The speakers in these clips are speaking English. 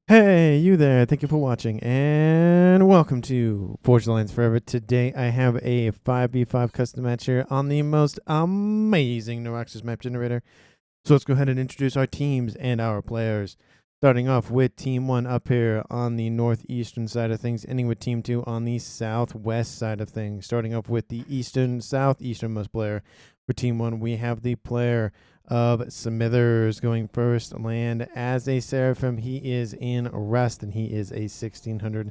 Hey, you there. Thank you for watching and welcome to Forge Lines Forever. Today I have a 5v5 custom match here on the most amazing Neuroxys map generator. So let's go ahead and introduce our teams and our players. Starting off with Team 1 up here on the northeastern side of things, ending with Team 2 on the southwest side of things. Starting off with the southeasternmost player for Team 1, we have the player of Smithers going first. Land as a Seraphim. He is in Rust and he is a 1600.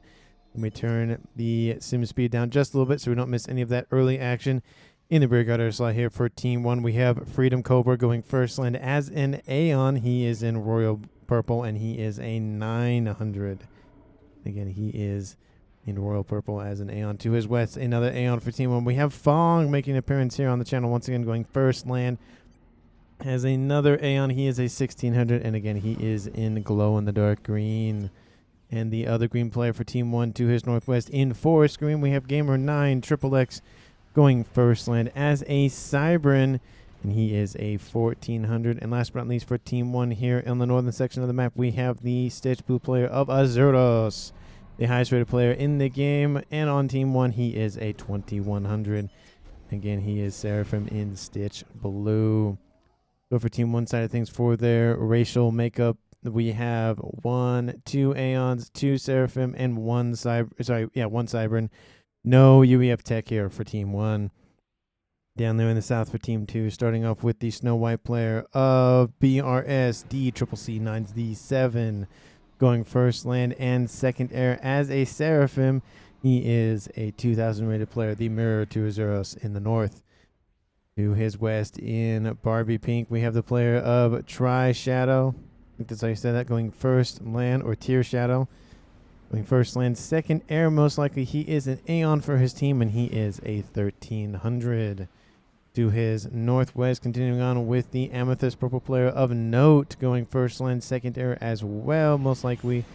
Let me turn the sim speed down just a little bit so we don't miss any of that early action. In the rear guard slot here for Team 1, we have Freedom Cobra going first. Land as an Aeon. He is in Royal Purple and he is a 900. Again, he is in Royal Purple as an Aeon. To his west, another Aeon for Team 1. We have Fong making an appearance here on the channel once again going first. Land has another Aeon. He is a 1600, and again, he is in glow-in-the-dark green. And the other green player for Team 1 to his northwest in forest green, we have Gamer9 Triple X going first. Land as a Cybran, and he is a 1400. And last but not least for Team 1 here in the northern section of the map, we have the Stitch Blue player of Azurdos, the highest rated player in the game. And on Team 1, he is a 2100. Again, he is Seraphim in Stitch Blue. So for Team 1 side of things, for their racial makeup, we have 2 Aeons, 2 Seraphim, and 1 Cybran. No UEF tech here for Team 1. Down there in the south for Team 2, starting off with the Snow White player of BRS D9D7. Going first. Land and second air as a Seraphim. He is a 2000 rated player, the mirror to Azuros in the north. To his west in Barbie Pink, we have the player of Tri Shadow. I think that's how you say that. Going first. Land or Tier Shadow. Going first. Land. Second air, most likely. He is an Aeon for his team, and he is a 1300. To his northwest, continuing on with the Amethyst Purple player of Note. Going first. Land. Second air as well. Most likely,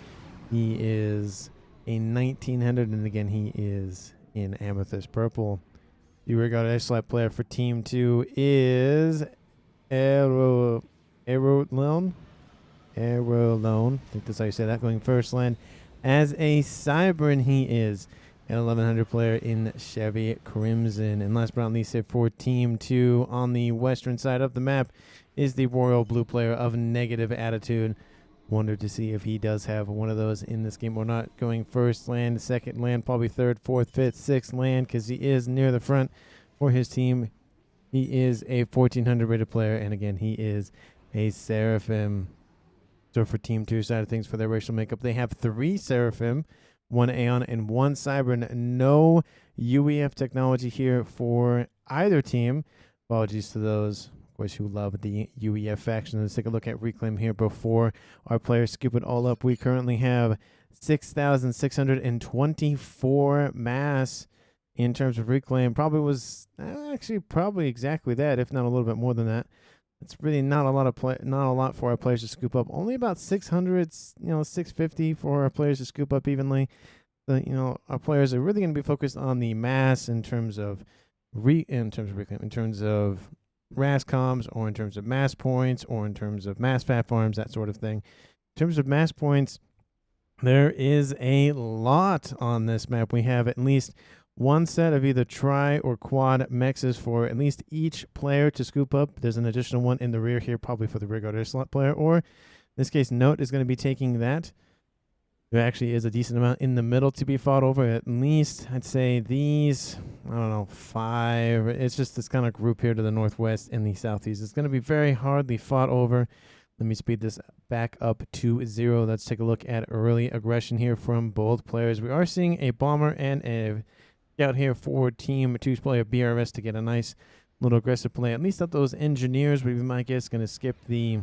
he is a 1900, and again, he is in Amethyst Purple. The regarded slap player for Team 2 is Aerolone. I think that's how you say that. Going first. Land as a Cybran, he is an 1100 player in Chevy Crimson. And last but not least, for Team 2 on the western side of the map is the Royal Blue player of Negative Attitude. Wonder to see if he does have one of those in this game or not. Going first. Land, second land, probably third, fourth, fifth, sixth land, because he is near the front for his team. He is a 1400 rated player, and again, he is a Seraphim. So for Team 2 side of things, for their racial makeup, they have 3 Seraphim, 1 Aeon, and 1 Cybran. No UEF technology here for either team. Apologies to those who love the UEF faction. Let's take a look at Reclaim here before our players scoop it all up. We currently have 6,624 mass in terms of Reclaim. Probably was probably exactly that, if not a little bit more than that. It's really not a lot for our players to scoop up. Only about 600, 650 for our players to scoop up evenly. Our players are really going to be focused on the mass in terms of Reclaim, in terms of RASCOMs, or in terms of mass points, or in terms of mass FAF farms, that sort of thing. In terms of mass points, there is a lot on this map. We have at least 1 set of either tri or quad mexes for at least each player to scoop up. There's an additional one in the rear here, probably for the rear guard slot player, or in this case, Note is going to be taking that. There actually is a decent amount in the middle to be fought over. At least, I'd say these, 5. It's just this kind of group here to the northwest and the southeast. It's going to be very hardly fought over. Let me speed this back up to 0. Let's take a look at early aggression here from both players. We are seeing a bomber and a scout here for Team 2's player BRS to get a nice little aggressive play. At least up those engineers, we might guess, going to skip the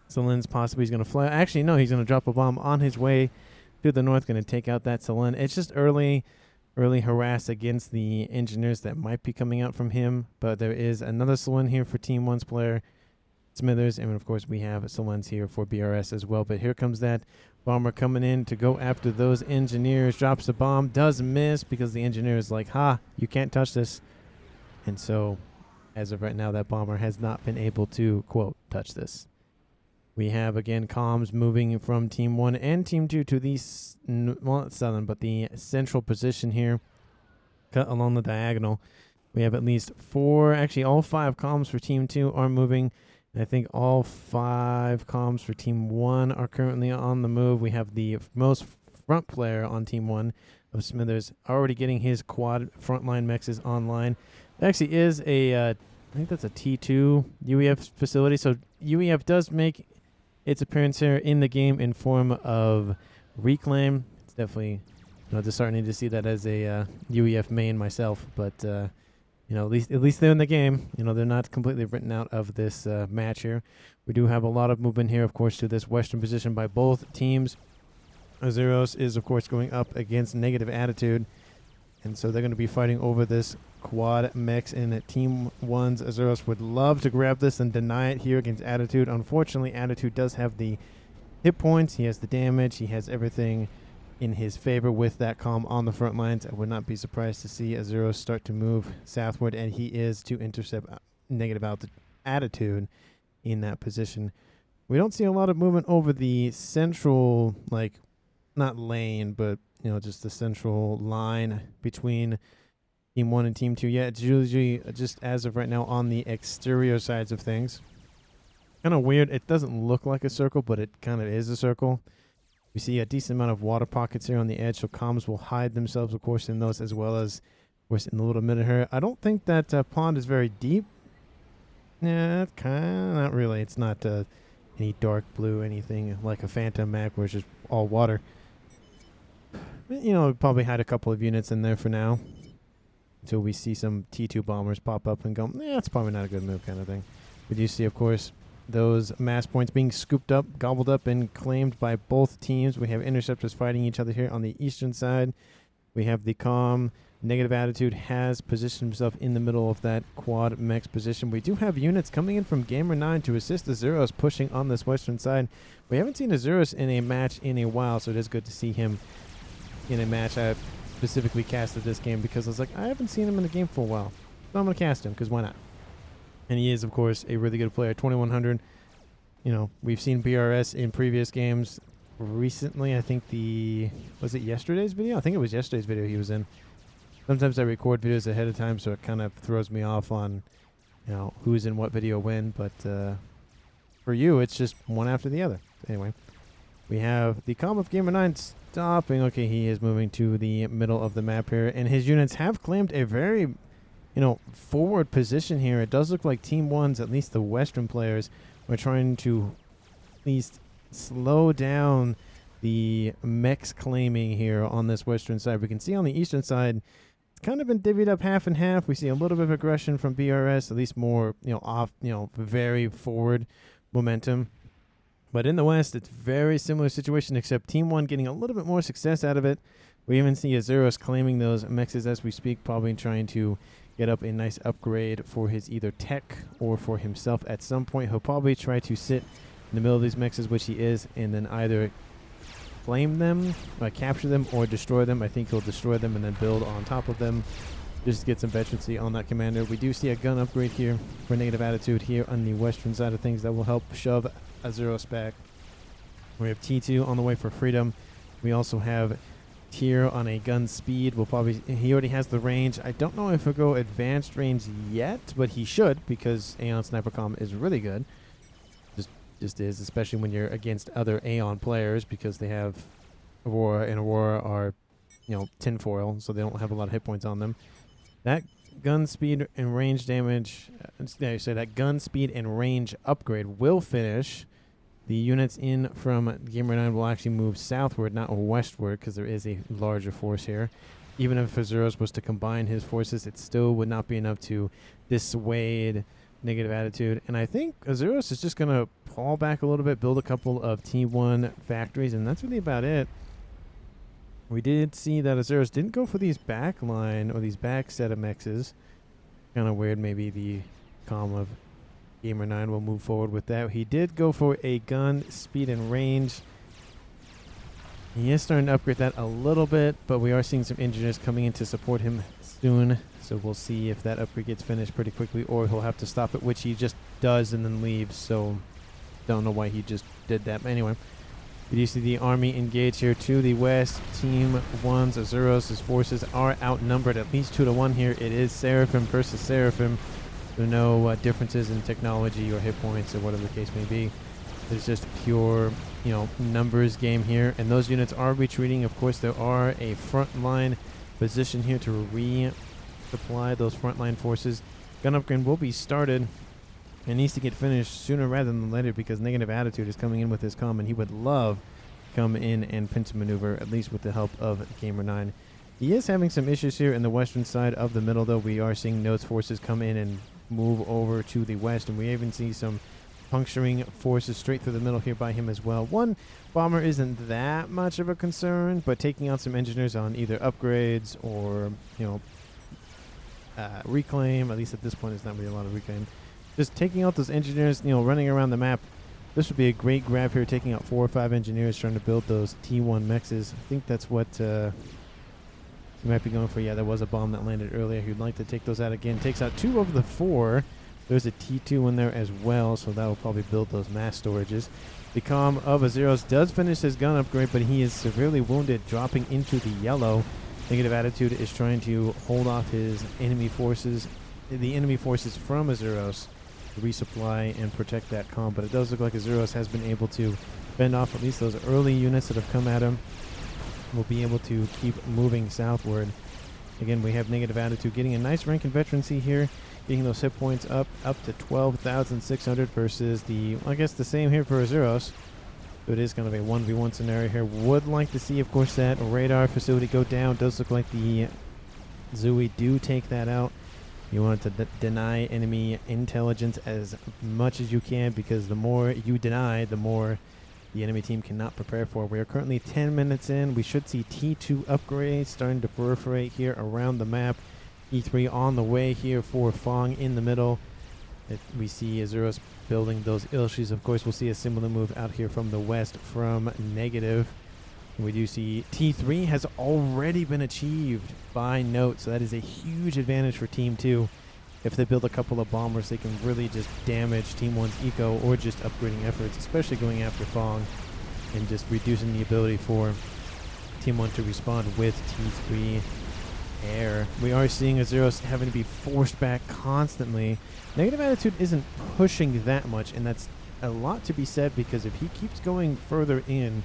Selene. Possibly he's going to fly. Actually, no, he's going to drop a bomb on his way to the north, going to take out that Selene. It's just early harass against the engineers that might be coming out from him. But there is another Selene here for Team 1's player, Smithers. And, of course, we have Selene's here for BRS as well. But here comes that bomber coming in to go after those engineers. Drops a bomb. Does miss because the engineer is like, ha, you can't touch this. And so, as of right now, that bomber has not been able to, quote, touch this. We have, again, comms moving from Team 1 and Team 2 to the, well, not southern, but the central position here, cut along the diagonal. We have at least 4, actually all 5 comms for Team 2 are moving. And I think all 5 comms for Team 1 are currently on the move. We have the most front player on Team 1 of Smithers already getting his quad frontline mechs online. It actually is a, I think that's a T2 UEF facility. So UEF does make its appearance here in the game in form of Reclaim. It's definitely, disheartening to see that as a UEF main myself, but at least they're in the game. They're not completely written out of this match here. We do have a lot of movement here, of course, to this western position by both teams. Azuros is, of course, going up against Negative Attitude, and so they're going to be fighting over this quad mechs in Team 1's. Azuros would love to grab this and deny it here against Attitude. Unfortunately, Attitude does have the hit points. He has the damage. He has everything in his favor with that comm on the front lines. I would not be surprised to see Azuros start to move southward, and he is to intercept Negative Attitude in that position. We don't see a lot of movement over the central, not lane, but just the central line between Team 1 and Team 2. Yeah, it's usually just as of right now on the exterior sides of things. Kind of weird. It doesn't look like a circle, but it kind of is a circle. We see a decent amount of water pockets here on the edge, so comms will hide themselves, of course, in those, as well as, of course, in the little middle here. I don't think that pond is very deep. Yeah, it's kind of not really. It's not any dark blue, anything like a Phantom map where it's just all water. Probably hide a couple of units in there for now until we see some T2 bombers pop up and go, it's probably not a good move kind of thing. We do see, of course, those mass points being scooped up, gobbled up, and claimed by both teams. We have interceptors fighting each other here on the eastern side. We have the comm. Negative Attitude has positioned himself in the middle of that quad mechs position. We do have units coming in from Gamer9 to assist Azuros pushing on this western side. We haven't seen Azuros in a match in a while, so it is good to see him in a match. I specifically casted this game because I was like, I haven't seen him in a game for a while, so I'm going to cast him because why not? And he is, of course, a really good player. 2100. We've seen BRS in previous games. Recently, I think was it yesterday's video? I think it was yesterday's video he was in. Sometimes I record videos ahead of time, so it kind of throws me off on, who's in what video when. But for you, it's just one after the other. Anyway, we have the comm of Gamer9 stopping. Okay, he is moving to the middle of the map here, and his units have claimed a very forward position here. It does look like Team 1's, at least the Western players, are trying to at least slow down the mechs claiming here on this Western side. We can see on the Eastern side, it's kind of been divvied up half and half. We see a little bit of aggression from BRS, at least more, very forward momentum. But in the West, it's very similar situation, except Team 1 getting a little bit more success out of it. We even see Azuros claiming those mechs as we speak, probably trying to get up a nice upgrade for his either tech or for himself at some point. He'll probably try to sit in the middle of these mechs, which he is, and then either claim them, capture them, or destroy them. I think he'll destroy them and then build on top of them. Just to get some veterancy on that commander. We do see a gun upgrade here for Negative Attitude here on the western side of things that will help shove Azuros back. We have T2 on the way for Freedom. We also have Tier on a gun speed. He already has the range. I don't know if he'll go advanced range yet, but he should, because Aeon Sniper Comm is really good. Just is, especially when you're against other Aeon players, because they have Aurora, and Aurora are, tinfoil, so they don't have a lot of hit points on them. That gun speed and range damage, that gun speed and range upgrade will finish. The units in from Gamer9 will actually move southward, not westward, because there is a larger force here. Even if Azuros was to combine his forces, it still would not be enough to dissuade Negative Attitude. And I think Azuros is just going to fall back a little bit, build a couple of T1 factories, and that's really about it. We did see that Azuros didn't go for these back line or these back set of mexes. Kind of weird. Maybe the comm of Gamer9 will move forward with that. He did go for a gun speed and range. He is starting to upgrade that a little bit, but we are seeing some engineers coming in to support him soon. So we'll see if that upgrade gets finished pretty quickly, or he'll have to stop it, which he just does and then leaves. So Don't know why he just did that. But anyway, you do see the army engage here to the west. Team 1's Azuros' forces are outnumbered at least 2-1 here. It is Seraphim versus Seraphim. There are no differences in technology or hit points or whatever the case may be. It's just pure, numbers game here. And those units are retreating. Of course, there are a front line position here to resupply those frontline forces. Gun upgrade will be started. It needs to get finished sooner rather than later because Negative Attitude is coming in with his comm, and he would love to come in and pincer maneuver, at least with the help of Gamer9. He is having some issues here in the western side of the middle, though. We are seeing Note's forces come in and move over to the west, and we even see some puncturing forces straight through the middle here by him as well. One bomber isn't that much of a concern, but taking out some engineers on either upgrades or, reclaim, at least at this point, it's not really a lot of reclaim. Just taking out those engineers, running around the map. This would be a great grab here, taking out 4 or 5 engineers, trying to build those T1 mechs. I think that's what you might be going for. Yeah, there was a bomb that landed earlier. He'd like to take those out again. Takes out 2 of the 4. There's a T2 in there as well, so that will probably build those mass storages. The comm of Azuros does finish his gun upgrade, but he is severely wounded, dropping into the yellow. Negative Attitude is trying to hold off his enemy forces, the enemy forces from Azuros, to resupply and protect that comm. But it does look like Azuros has been able to fend off at least those early units that have come at him. Will be able to keep moving southward. Again, we have Negative Attitude getting a nice rank in veterancy here, getting those hit points up to 12,600 versus the, I guess, the same here for Azuros. So it is kind of a 1v1 scenario here. Would like to see, of course, that radar facility go down. Does look like the Zui do take that out. You want to deny enemy intelligence as much as you can, because the more you deny, the more the enemy team cannot prepare for. We are currently 10 minutes in. We should see T2 upgrades starting to proliferate here around the map. E3 on the way here for Fong in the middle. We see Azuros building those Ilshis. Of course, we'll see a similar move out here from the west from Negative. We do see T3 has already been achieved by Note, so that is a huge advantage for Team 2. If they build a couple of bombers, they can really just damage Team 1's eco or just upgrading efforts, especially going after Fong and just reducing the ability for Team 1 to respond with T3 air. We are seeing Azuros having to be forced back constantly. Negative Attitude isn't pushing that much, and that's a lot to be said, because if he keeps going further in,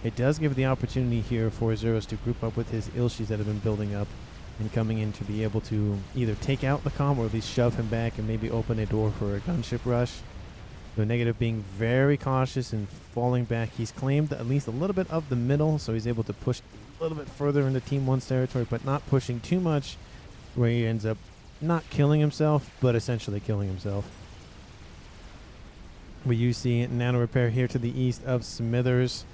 it does give the opportunity here for Azuros to group up with his Ilshis that have been building up and coming in to be able to either take out the comm or at least shove him back and maybe open a door for a gunship rush. So Negative being very cautious and falling back. He's claimed at least a little bit of the middle, so he's able to push a little bit further into Team 1's territory, but not pushing too much, where he ends up not killing himself, but essentially killing himself. We do see Nano Repair here to the east of Smithers,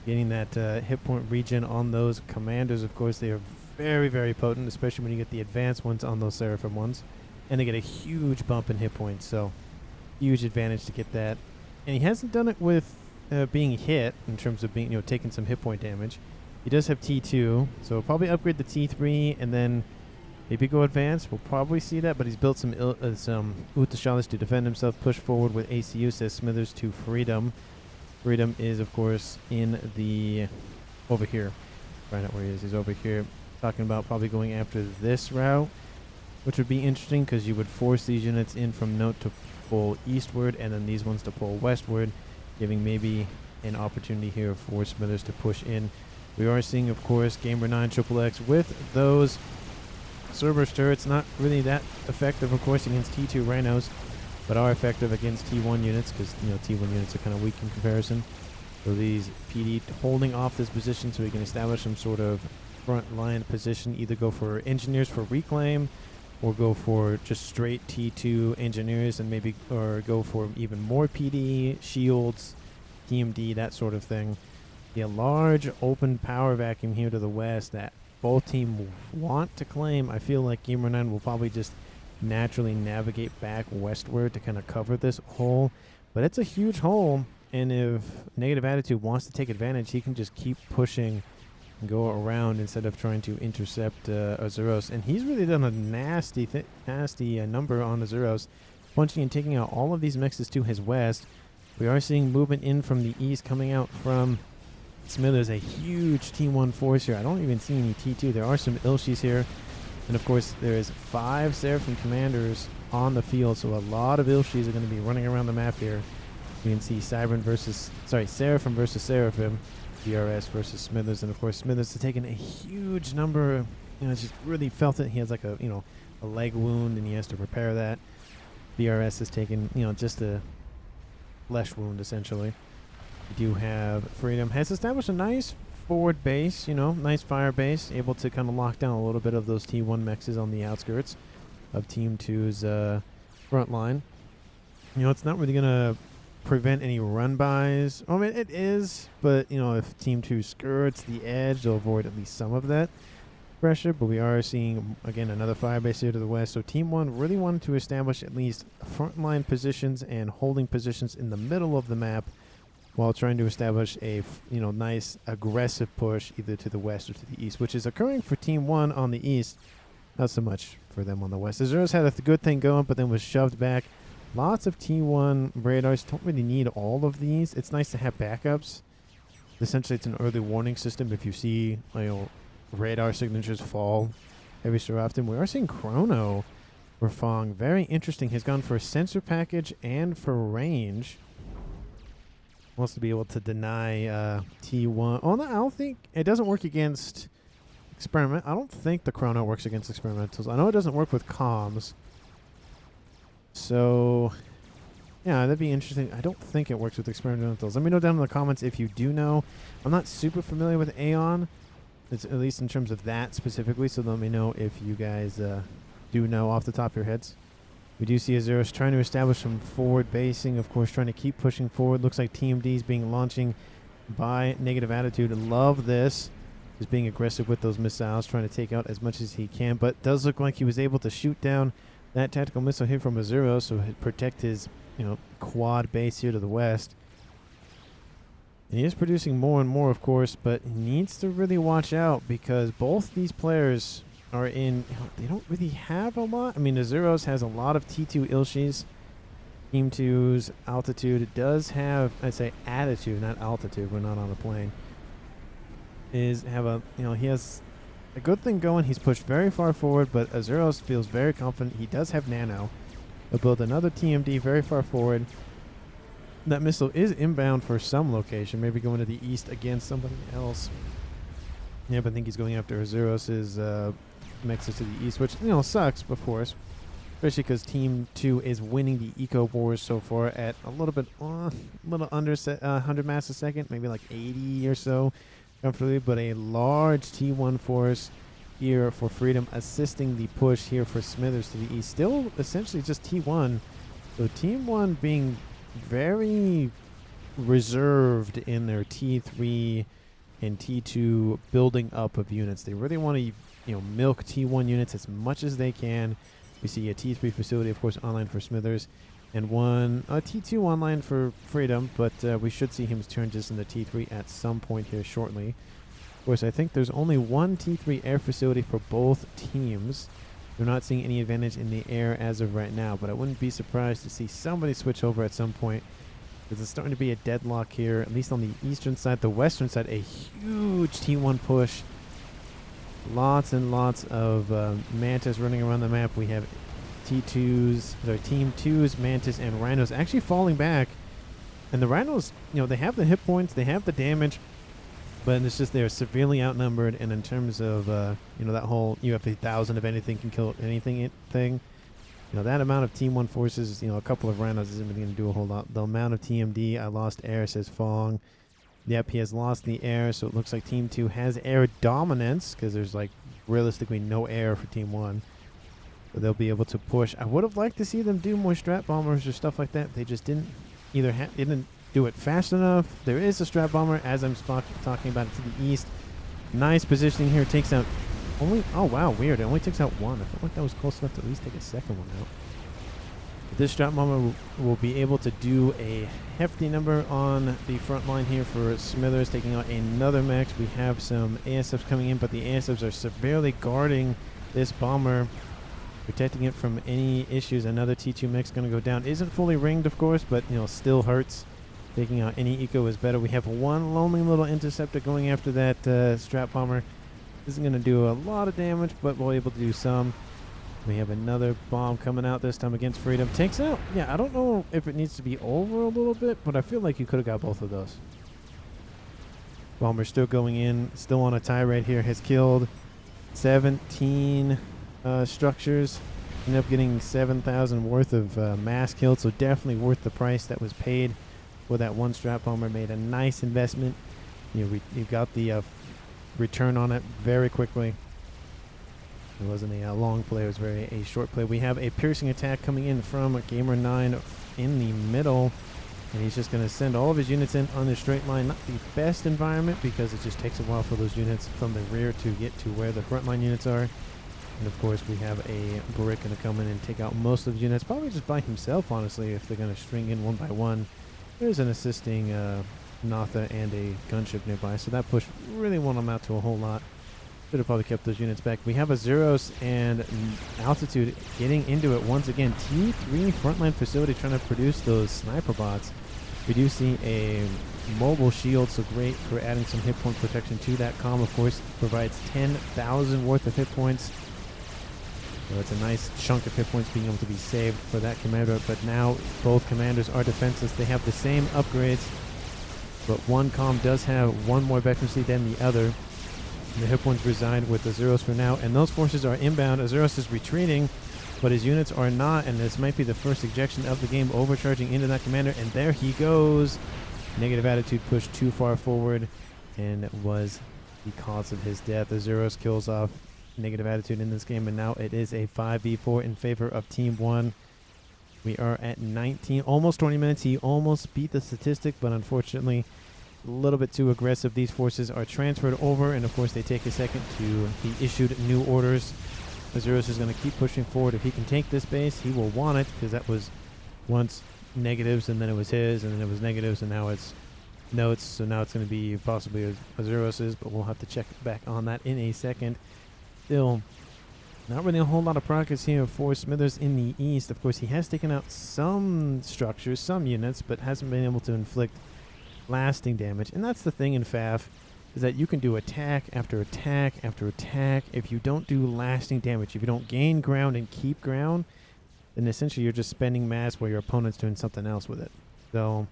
getting that hit point regen on those commanders. Of course, they are very, very potent, especially when you get the advanced ones on those Seraphim ones. And they get a huge bump in hit points, so huge advantage to get that. And he hasn't done it with being hit, in terms of being, taking some hit point damage. He does have T2, so probably upgrade the T3 and then maybe go advanced. We'll probably see that, but he's built some Utashalish to defend himself. Push forward with ACU, says Smithers, to Freedom. Freedom is, of course, in the... over here. Find out where he is. He's over here. Talking about probably going after this route, which would be interesting, because you would force these units in from Note to pull eastward, and then these ones to pull westward, giving maybe an opportunity here for Smithers to push in. We are seeing, of course, Gamer9 XXX with those Cerberus turrets. Not really that effective, of course, against T2 Rhinos, but are effective against T1 units, because T1 units are kind of weak in comparison. So these PD holding off this position so he can establish some sort of front line position, either go for engineers for reclaim or go for just straight T2 engineers, and maybe or go for even more PD, shields, TMD, that sort of thing. A large open power vacuum here to the west that both teams want to claim. I feel like Gamer9 will probably just naturally navigate back westward to kind of cover this hole, but it's a huge hole, and if Negative Attitude wants to take advantage, he can just keep pushing and go around instead of trying to intercept Azuros. And he's really done a nasty number on Azuros, punching and taking out all of these mixes to his west. We are seeing movement in from the east coming out from Smithers, a huge T1 force here. I don't even see any T2. There are some Ilshis here. And of course, there is 5 Seraphim commanders on the field, so a lot of Ilshis are going to be running around the map here. You can see Seraphim versus Seraphim, DRS versus Smithers, and of course Smithers has taken a huge number. It's just really felt it. He has like a leg wound, and he has to repair that. DRS has taken just a flesh wound essentially. We do have Freedom has established a nice forward base, nice fire base, able to kind of lock down a little bit of those T1 mechs on the outskirts of Team 2's front line. It's not really going to prevent any run-bys. I mean, it is, but, if Team 2 skirts the edge, they'll avoid at least some of that pressure. But we are seeing, again, another fire base here to the west. So Team 1 really wanted to establish at least front-line positions and holding positions in the middle of the map, while trying to establish a nice aggressive push either to the west or to the east, which is occurring for Team 1 on the east. Not so much for them on the west. Azuros had a good thing going, but then was shoved back. Lots of T1 radars. Don't really need all of these. It's nice to have backups. Essentially, it's an early warning system if you see radar signatures fall every so often. We are seeing Chrono for Fong. Very interesting. He's gone for a sensor package and for range. Wants to be able to deny T1. Oh, no, I don't think it doesn't work against experiment. I don't think the Chrono works against experimentals. I know it doesn't work with comms. So, yeah, that'd be interesting. I don't think it works with experimentals. Let me know down in the comments if you do know. I'm not super familiar with Aeon, at least in terms of that specifically. So let me know if you guys do know off the top of your heads. We do see Azuros trying to establish some forward basing, of course, trying to keep pushing forward. Looks like Team D is being launching by Negative Attitude. Love this. Just being aggressive with those missiles, trying to take out as much as he can. But does look like he was able to shoot down that tactical missile here from Azuros, so he'd protect his quad base here to the west. And he is producing more and more, of course, but he needs to really watch out because both these players are in, they don't really have a lot. I mean, Azuros has a lot of T2 Ilshis. Team 2's altitude, it does have, I'd say attitude, not altitude, we're not on a plane. He has a good thing going. He's pushed very far forward, but Azuros feels very confident. He does have nano. He'll build another TMD very far forward. That missile is inbound for some location, maybe going to the east against somebody else. Yeah, but I think he's going after Azuros' mechs to the east, which, sucks, of course. Especially because Team 2 is winning the eco wars so far at a little bit, a little under 100 mass a second, maybe like 80 or so comfortably, but a large T1 force here for Freedom assisting the push here for Smithers to the east. Still essentially just T1. So Team 1 being very reserved in their T3 and T2 building up of units. They really want to milk T1 units as much as they can. We see a T3 facility, of course, online for Smithers, and a T2 online for Freedom, but we should see him turn just into T3 at some point here shortly. Of course, I think there's only one T3 air facility for both teams. We're not seeing any advantage in the air as of right now, but I wouldn't be surprised to see somebody switch over at some point, because it's starting to be a deadlock here, at least on the eastern side. The western side, a huge T1 push. Lots and lots of Mantis running around the map. We have Team 2's Mantis and Rhinos actually falling back. And the Rhinos, they have the hit points, they have the damage, but it's just they're severely outnumbered. And in terms of, that whole you have 1,000 of anything can kill anything thing, that amount of Team 1 forces, a couple of Rhinos isn't really going to do a whole lot. The amount of TMD, I lost air, says Fong. Yep, he has lost the air, so it looks like Team 2 has air dominance because there's realistically no air for Team 1. So they'll be able to push. I would have liked to see them do more strat bombers or stuff like that. They just didn't didn't do it fast enough. There is a strat bomber as I'm talking about it to the east. Nice positioning here. Takes out oh wow, weird. It only takes out one. I felt like that was close enough to at least take a second one out. This strat bomber will be able to do a hefty number on the front line here for Smithers, taking out another mech. We have some ASFs coming in, but the ASFs are severely guarding this bomber, protecting it from any issues. Another T2 mech's going to go down. Isn't fully ringed, of course, but still hurts. Taking out any eco is better. We have one lonely little interceptor going after that strap bomber. Isn't going to do a lot of damage, but we'll be able to do some. We have another bomb coming out, this time against Freedom. Takes out, yeah, I don't know if it needs to be over a little bit, but I feel like you could have got both of those. Bomber still going in, still on a tie right here. Has killed 17 structures. Ended up getting 7,000 worth of mass killed, so definitely worth the price that was paid for that one strap bomber. Made a nice investment. You got the return on it very quickly. It wasn't a long play, it was a short play. We have a piercing attack coming in from Gamer9 in the middle, and he's just going to send all of his units in on the straight line. Not the best environment because it just takes a while for those units from the rear to get to where the frontline units are. And of course we have a brick going to come in and take out most of the units, probably just by himself, honestly, if they're going to string in one by one. There's an assisting Natha and a gunship nearby, so that push really won't amount to a whole lot. Should have probably kept those units back. We have a Zeros and Altitude getting into it once again. T3 frontline facility trying to produce those sniper bots. We do see a mobile shield, so great for adding some hit point protection to that comm. Of course, provides 10,000 worth of hit points. So it's a nice chunk of hit points being able to be saved for that commander. But now both commanders are defenseless. They have the same upgrades, but one comm does have one more veterancy than the other. The hit points reside with the Zeros for now, and those forces are inbound. Azuros is retreating, but his units are not, and this might be the first ejection of the game, overcharging into that commander, and there he goes. Negative attitude pushed too far forward, and it was the cause of his death. Azuros kills off negative attitude in this game, and now it is a 5v4 in favor of Team 1. We are at 19, almost 20 minutes. He almost beat the statistic, but unfortunately a little bit too aggressive. These forces are transferred over, and of course they take a second to be issued new orders. Azuros is going to keep pushing forward. If he can take this base, he will want it, because that was once negatives, and then it was his, and then it was negatives, and now it's notes. So now it's going to be possibly Azuros's, but we'll have to check back on that in a second. Still, not really a whole lot of progress here for Smithers in the east. Of course, he has taken out some structures, some units, but hasn't been able to inflict lasting damage. And that's the thing in FAF, is that you can do attack after attack after attack. If you don't do lasting damage, if you don't gain ground and keep ground, then essentially you're just spending mass while your opponent's doing something else with it. So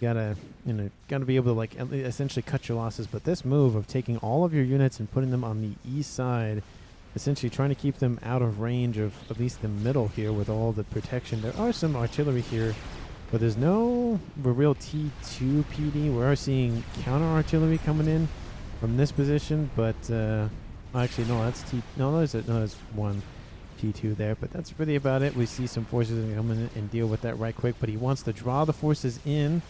you gotta be able to like essentially cut your losses. But this move of taking all of your units and putting them on the east side, essentially trying to keep them out of range of at least the middle here with all the protection. There are some artillery here, but there's no real T2 PD. We are seeing counter artillery coming in from this position, but actually no, that's there's one T2 there, but that's really about it. We see some forces come in and deal with that right quick, but he wants to draw the forces in,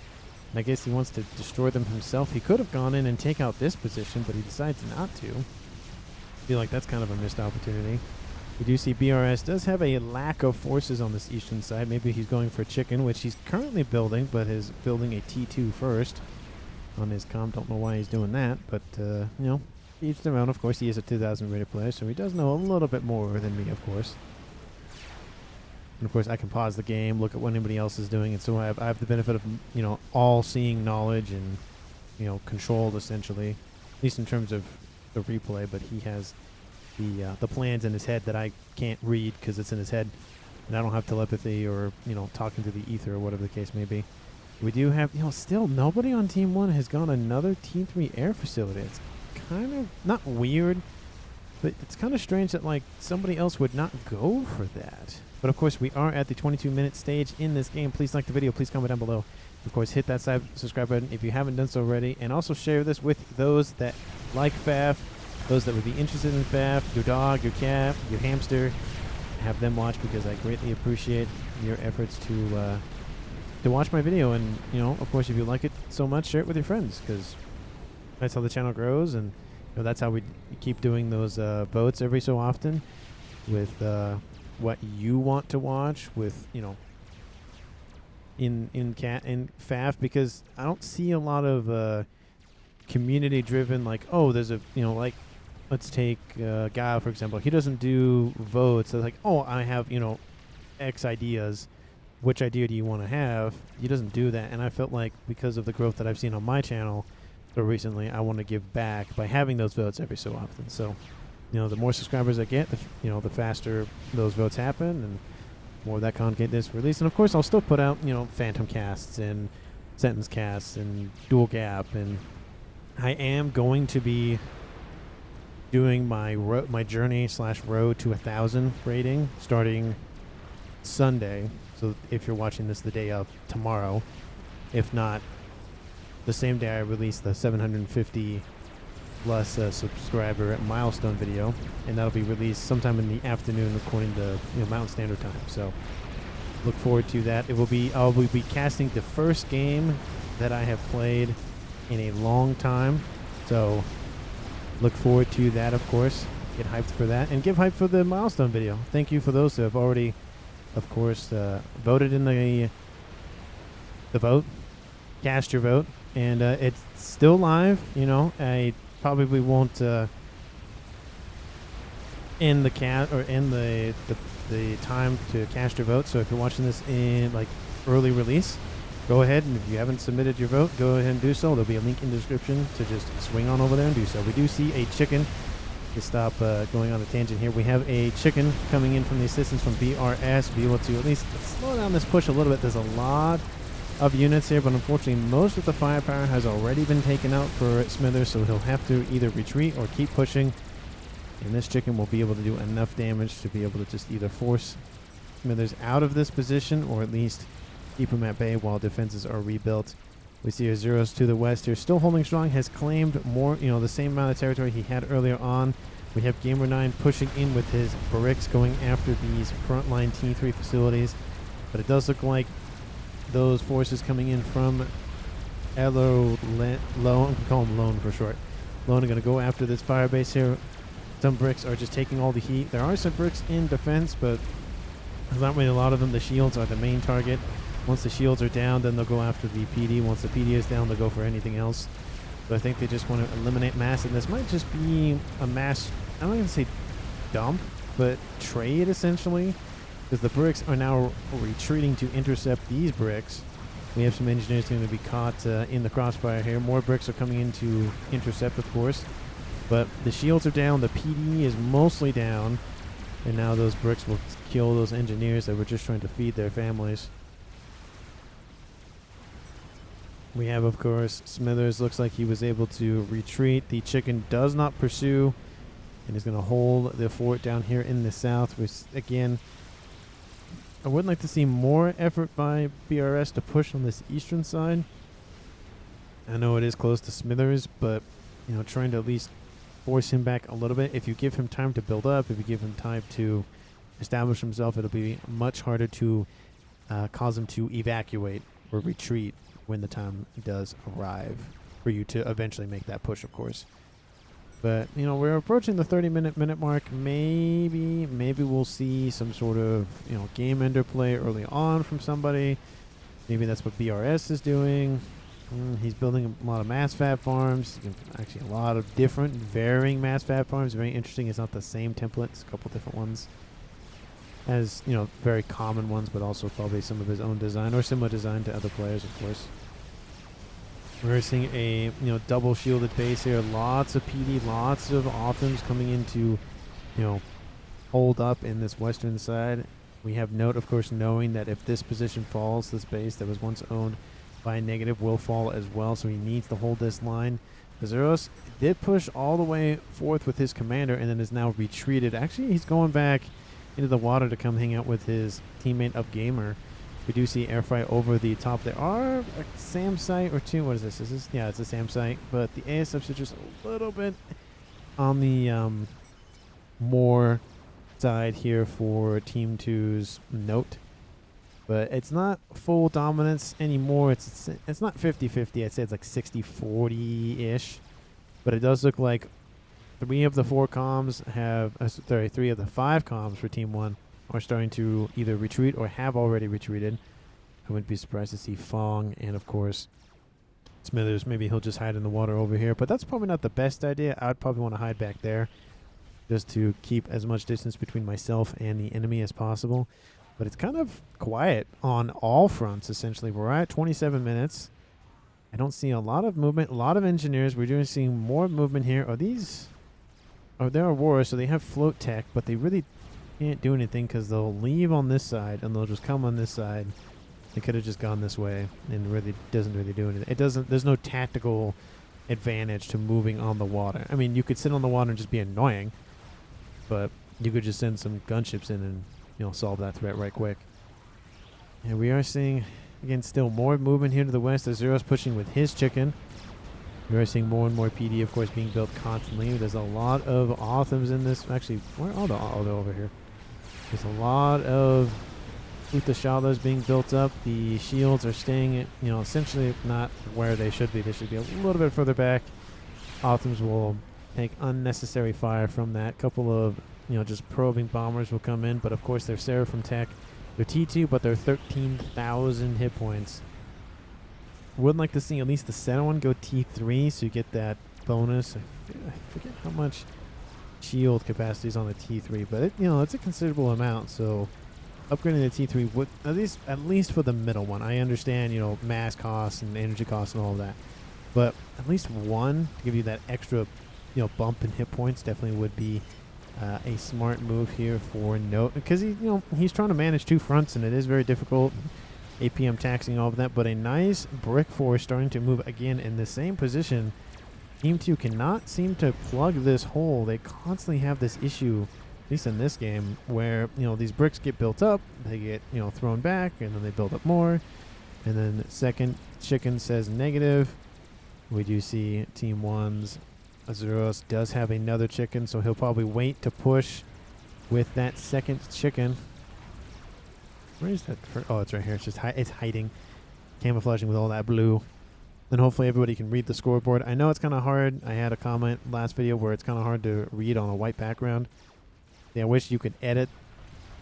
and I guess he wants to destroy them himself. He could have gone in and take out this position, but he decides not to. I feel like that's kind of a missed opportunity. We do see BRS does have a lack of forces on this eastern side. Maybe he's going for chicken, which he's currently building, but is building a T2 first on his comm. Don't know why he's doing that, but you know, each their own. Of course, he is a 2,000 rated player, so he does know a little bit more than me, of course. And of course, I can pause the game, look at what anybody else is doing, and so I have the benefit of, you know, all-seeing knowledge and, you know, controlled essentially, at least in terms of the replay. But he has the plans in his head that I can't read because it's in his head, and I don't have telepathy or, you know, talking to the ether or whatever the case may be. We do have, you know, still nobody on Team 1 has gone another T3 air facility. It's kind of not weird, but it's kind of strange that like somebody else would not go for that. But of course, we are at the 22-minute stage in this game. Please like the video. Please comment down below. Of course, hit that subscribe button if you haven't done so already, and also share this with those that like FAF, those that would be interested in FAF, your dog, your cat, your hamster. Have them watch, because I greatly appreciate your efforts to watch my video. And, you know, of course, if you like it so much, share it with your friends, because that's how the channel grows, and, you know, that's how we keep doing those votes every so often with what you want to watch with, you know, in FAF, because I don't see a lot of community driven, like, oh, there's a, you know, like, let's take Guy, for example. He doesn't do votes. So like, oh, I have, you know, X ideas. which idea do you want to have, he doesn't do that. And I felt like because of the growth that I've seen on my channel so recently, I want to give back by having those votes every so often. So, you know, the more subscribers I get, the faster those votes happen, and more of that content is released. And of course, I'll still put out, phantom casts and sentence casts and dual gap, and I am going to be doing my journey / road to 1,000 rating starting Sunday. So if you're watching this the day of tomorrow, if not the same day I release the 750 plus subscriber milestone video, and that'll be released sometime in the afternoon according to Mountain Standard Time. So look forward to that. I'll be casting the first game that I have played in a long time. So look forward to that, of course. Get hyped for that, and give hype for the milestone video. Thank you for those who have already, of course, voted in the vote, cast your vote, and it's still live. I probably won't end the time to cast your vote. So if you're watching this in early release, go ahead, and if you haven't submitted your vote, go ahead and do so. There'll be a link in the description to just swing on over there and do so. We do see a chicken. To stop going on a tangent here, we have a chicken coming in from the assistance from BRS, be able to at least slow down this push a little bit. There's a lot of units here, but unfortunately most of the firepower has already been taken out for Smithers, so he'll have to either retreat or keep pushing, and this chicken will be able to do enough damage to be able to just either force Smithers out of this position or at least keep him at bay while defenses are rebuilt. We see our Zeros to the west here, still holding strong, has claimed more, the same amount of territory he had earlier on. We have Gamer9 pushing in with his bricks, going after these frontline T3 facilities, but it does look like those forces coming in from Lone, I'm going to call him Lone for short. Lone are going to go after this fire base here. Some bricks are just taking all the heat. There are some bricks in defense, but there's not really a lot of them. The shields are the main target. Once the shields are down, then they'll go after the PD. Once the PD is down, they'll go for anything else. So I think they just want to eliminate mass, and this might just be a mass, I'm not going to say dump, but trade essentially, because the bricks are now retreating to intercept these bricks. We have some engineers going to be caught in the crossfire here. More bricks are coming in to intercept, of course, but the shields are down, the PD is mostly down, and now those bricks will kill those engineers that were just trying to feed their families. We have, of course, Smithers. Looks like he was able to retreat. The chicken does not pursue and is going to hold the fort down here in the south, which, again, I would like to see more effort by BRS to push on this eastern side. I know it is close to Smithers, but, trying to at least force him back a little bit. If you give him time to build up, if you give him time to establish himself, it'll be much harder to cause him to evacuate or retreat when the time does arrive for you to eventually make that push, of course. But, we're approaching the 30-minute mark. Maybe we'll see some sort of, game ender play early on from somebody. Maybe that's what BRS is doing. He's building a lot of mass FAF farms. Actually, a lot of different, varying mass FAF farms. Very interesting. It's not the same template. It's a couple different ones. As, very common ones, but also probably some of his own design or similar design to other players, of course. We're seeing a, double shielded base here. Lots of PD, lots of Autumns coming in to, hold up in this western side. We have Note, of course, knowing that if this position falls, this base that was once owned by Negative will fall as well, so he needs to hold this line. Zeros did push all the way forth with his commander and then is now retreated. Actually, he's going back into the water to come hang out with his teammate of Gamer. We do see airfire over the top. There are a SAM site or two. What is this? Is this? Yeah, it's a SAM site, but the ASFs are just a little bit on the more side here for Team 2's Note. But it's not full dominance anymore. It's not 50-50. I'd say it's like 60-40-ish. But it does look like 3 of the 4 comms have, 3 of the 5 comms for Team 1 are starting to either retreat or have already retreated. I wouldn't be surprised to see Fong and, of course, Smithers. Maybe he'll just hide in the water over here. But that's probably not the best idea. I would probably want to hide back there just to keep as much distance between myself and the enemy as possible. But it's kind of quiet on all fronts, essentially. We're at 27 minutes. I don't see a lot of movement, a lot of engineers. We're doing seeing more movement here. Are these... Oh, they're Aurora, so they have float tech, but they really can't do anything because they'll leave on this side and they'll just come on this side. They could have just gone this way and really doesn't really do anything. It doesn't... There's no tactical advantage to moving on the water. I mean, you could sit on the water and just be annoying, but you could just send some gunships in and, you know, solve that threat right quick. And we are seeing, again, still more movement here to the west. Zero's pushing with his chicken. We are seeing more and more PD, of course, being built constantly. There's a lot of Authams in this. Actually, where are the... Oh, they're over here. There's a lot of Uthashalas being built up. The shields are staying, you know, essentially not where they should be. They should be a little bit further back. Authams will take unnecessary fire from that. Couple of, you know, just probing bombers will come in, but of course they're Seraphim tech. They're T2, but they're 13,000 hit points. Would like to see at least the center one go T3 so you get that bonus. I forget how much shield capacity is on the T3, but it, you know, it's a considerable amount. So upgrading the T3 would at least for the middle one. I understand, you know, mass costs and energy costs and all of that, but at least one to give you that extra, you know, bump in hit points definitely would be a smart move here for Note, because he, you know, he's trying to manage two fronts and it is very difficult. APM taxing all of that, but a nice brick force starting to move again in the same position. Team 2 cannot seem to plug this hole. They constantly have this issue, at least in this game, where, you know, these bricks get built up, they get, you know, thrown back, and then they build up more. And then second chicken says negative. We do see Team 1's Azuros does have another chicken, so he'll probably wait to push with that second chicken. Where is that? Oh, it's right here. It's just it's hiding, camouflaging with all that blue. Then hopefully everybody can read the scoreboard. I know it's kind of hard. I had a comment last video where it's kind of hard to read on a white background. Yeah, I wish you could edit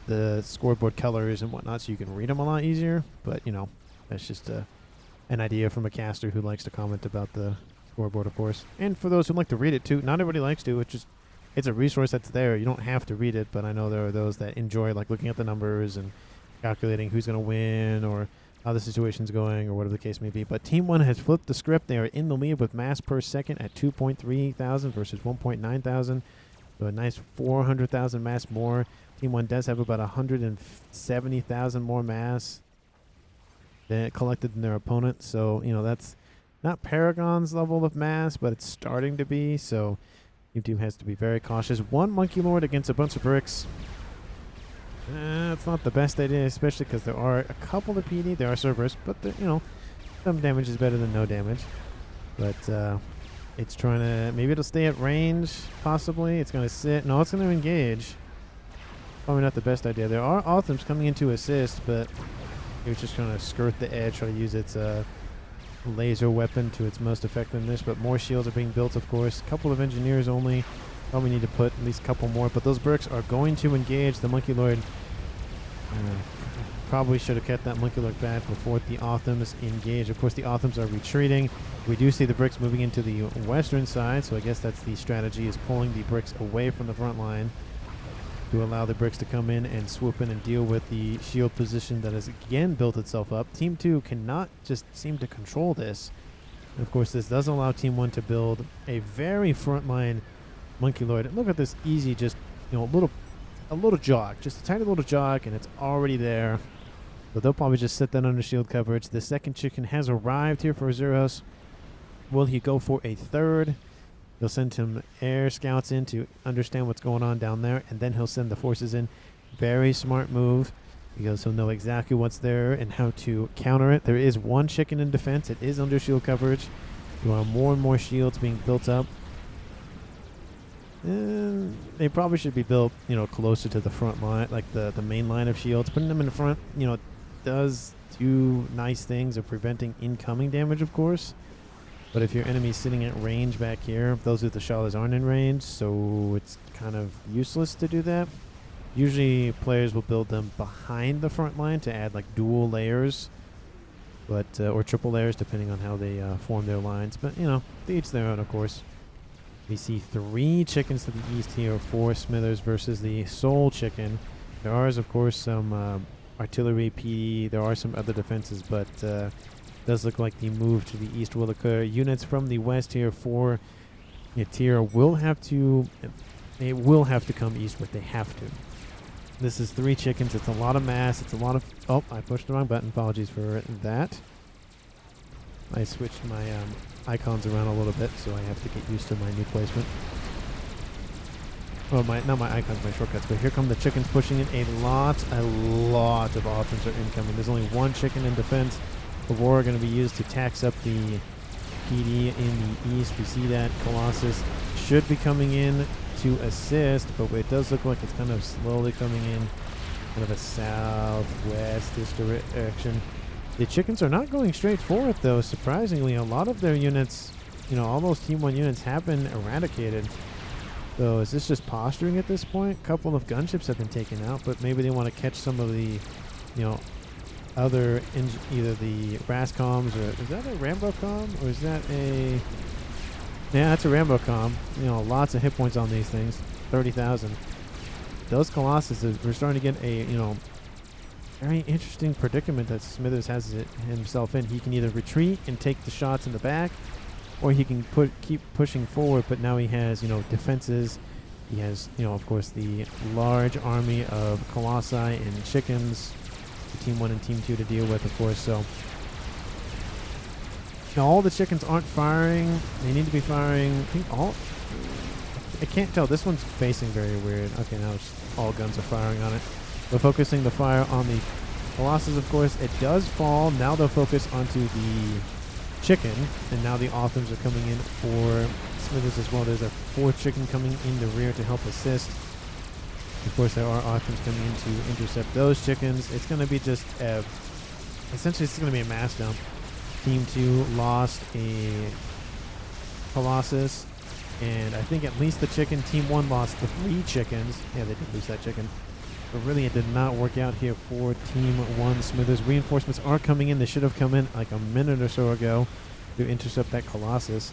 the scoreboard colors and whatnot so you can read them a lot easier. But, you know, that's just an idea from a caster who likes to comment about the scoreboard, of course. And for those who like to read it too, not everybody likes to. It's a resource that's there. You don't have to read it, but I know there are those that enjoy like looking at the numbers and calculating who's going to win or how the situation's going or whatever the case may be. But Team 1 has flipped the script. They are in the lead with mass per second at 2.3 thousand versus 1.9 thousand. So a nice 400,000 mass more. Team 1 does have about 170,000 more mass than collected than their opponent. So, you know, that's not Paragon's level of mass, but it's starting to be. So Team 2 has to be very cautious. One Monkey Lord against a bunch of bricks. It's not the best idea, especially because there are a couple of PD. There are servers, but you know, some damage is better than no damage. But it's trying to... Maybe it'll stay at range, possibly. It's going to sit. No, it's going to engage. Probably not the best idea. There are Authams coming in to assist, but it was just trying to skirt the edge, try to use its laser weapon to its most effectiveness. But more shields are being built, of course. A couple of engineers only. Probably need to put at least a couple more, but those bricks are going to engage. The Monkey Lord probably should have kept that Monkey Lord back before the Authams engage. Of course, the Authams are retreating. We do see the bricks moving into the western side, so I guess that's the strategy, is pulling the bricks away from the front line to allow the bricks to come in and swoop in and deal with the shield position that has again built itself up. Team 2 cannot just seem to control this. And of course, this does allow Team 1 to build a very frontline Monkey Lord. And look at this easy, just, you know, a little jog, just a tiny little jog, and it's already there. So they'll probably just set that under shield coverage. The second chicken has arrived here for Azuros. Will he go for a third? He'll send some air scouts in to understand what's going on down there, and then he'll send the forces in. Very smart move, because he'll know exactly what's there and how to counter it. There is one chicken in defense. It is under shield coverage. There are more and more shields being built up. And they probably should be built, you know, closer to the front line, like the main line of shields. Putting them in the front, you know, does do nice things of preventing incoming damage, of course. But if your enemy's sitting at range back here, those with the Shalas aren't in range, so it's kind of useless to do that. Usually players will build them behind the front line to add like dual layers, but or triple layers depending on how they form their lines. But, you know, to each their own, of course. We see 3 chickens to the east here for Smithers versus the Soul Chicken. There are, of course, some artillery, PD. There are some other defenses, but does look like the move to the east will occur. Units from the west here for tier will have to, they will have to come eastward. They have to. This is 3 chickens. It's a lot of mass. It's a lot of... Oh, I pushed the wrong button. Apologies for that. I switched my icons around a little bit, so I have to get used to my new placement. Well, not my icons, my shortcuts. But here come the chickens pushing in. A lot of offense are incoming. There's only 1 chicken in defense. Aurora going to be used to tax up the PD in the east. We see that Colossus should be coming in to assist, but it does look like it's kind of slowly coming in kind of a southwest-ish direction. The chickens are not going straight for it, though. Surprisingly, a lot of their units, all those Team 1 units have been eradicated. So is this just posturing at this point? A couple of gunships have been taken out, but maybe they want to catch some of the, other, either the Rascoms, or is that a Rambocom, or is that a... Yeah, that's a Rambocom. Lots of hit points on these things. 30,000. Those Colossuses, we're starting to get a, very interesting predicament that Smithers has himself in. He can either retreat and take the shots in the back, or he can keep pushing forward, but now he has, defenses. He has, of course, the large army of Colossi and chickens, for Team 1 and Team 2 to deal with, of course, so... Now, all the chickens aren't firing. They need to be firing. I think all... I can't tell. This one's facing very weird. Okay, now it's all guns are firing on it. They're focusing the fire on the Colossus, of course. It does fall. Now they'll focus onto the chicken. And now the Authors are coming in for Smithers as well. There's a 4th chicken coming in the rear to help assist. Of course, there are Authors coming in to intercept those chickens. It's going to be just... essentially, it's going to be a mass dump. Team 2 lost a Colossus, and I think at least the chicken. Team 1 lost the 3 chickens. Yeah, they did lose that chicken. But really, it did not work out here for Team 1 Smithers. Reinforcements are coming in. They should have come in like a minute or so ago to intercept that Colossus.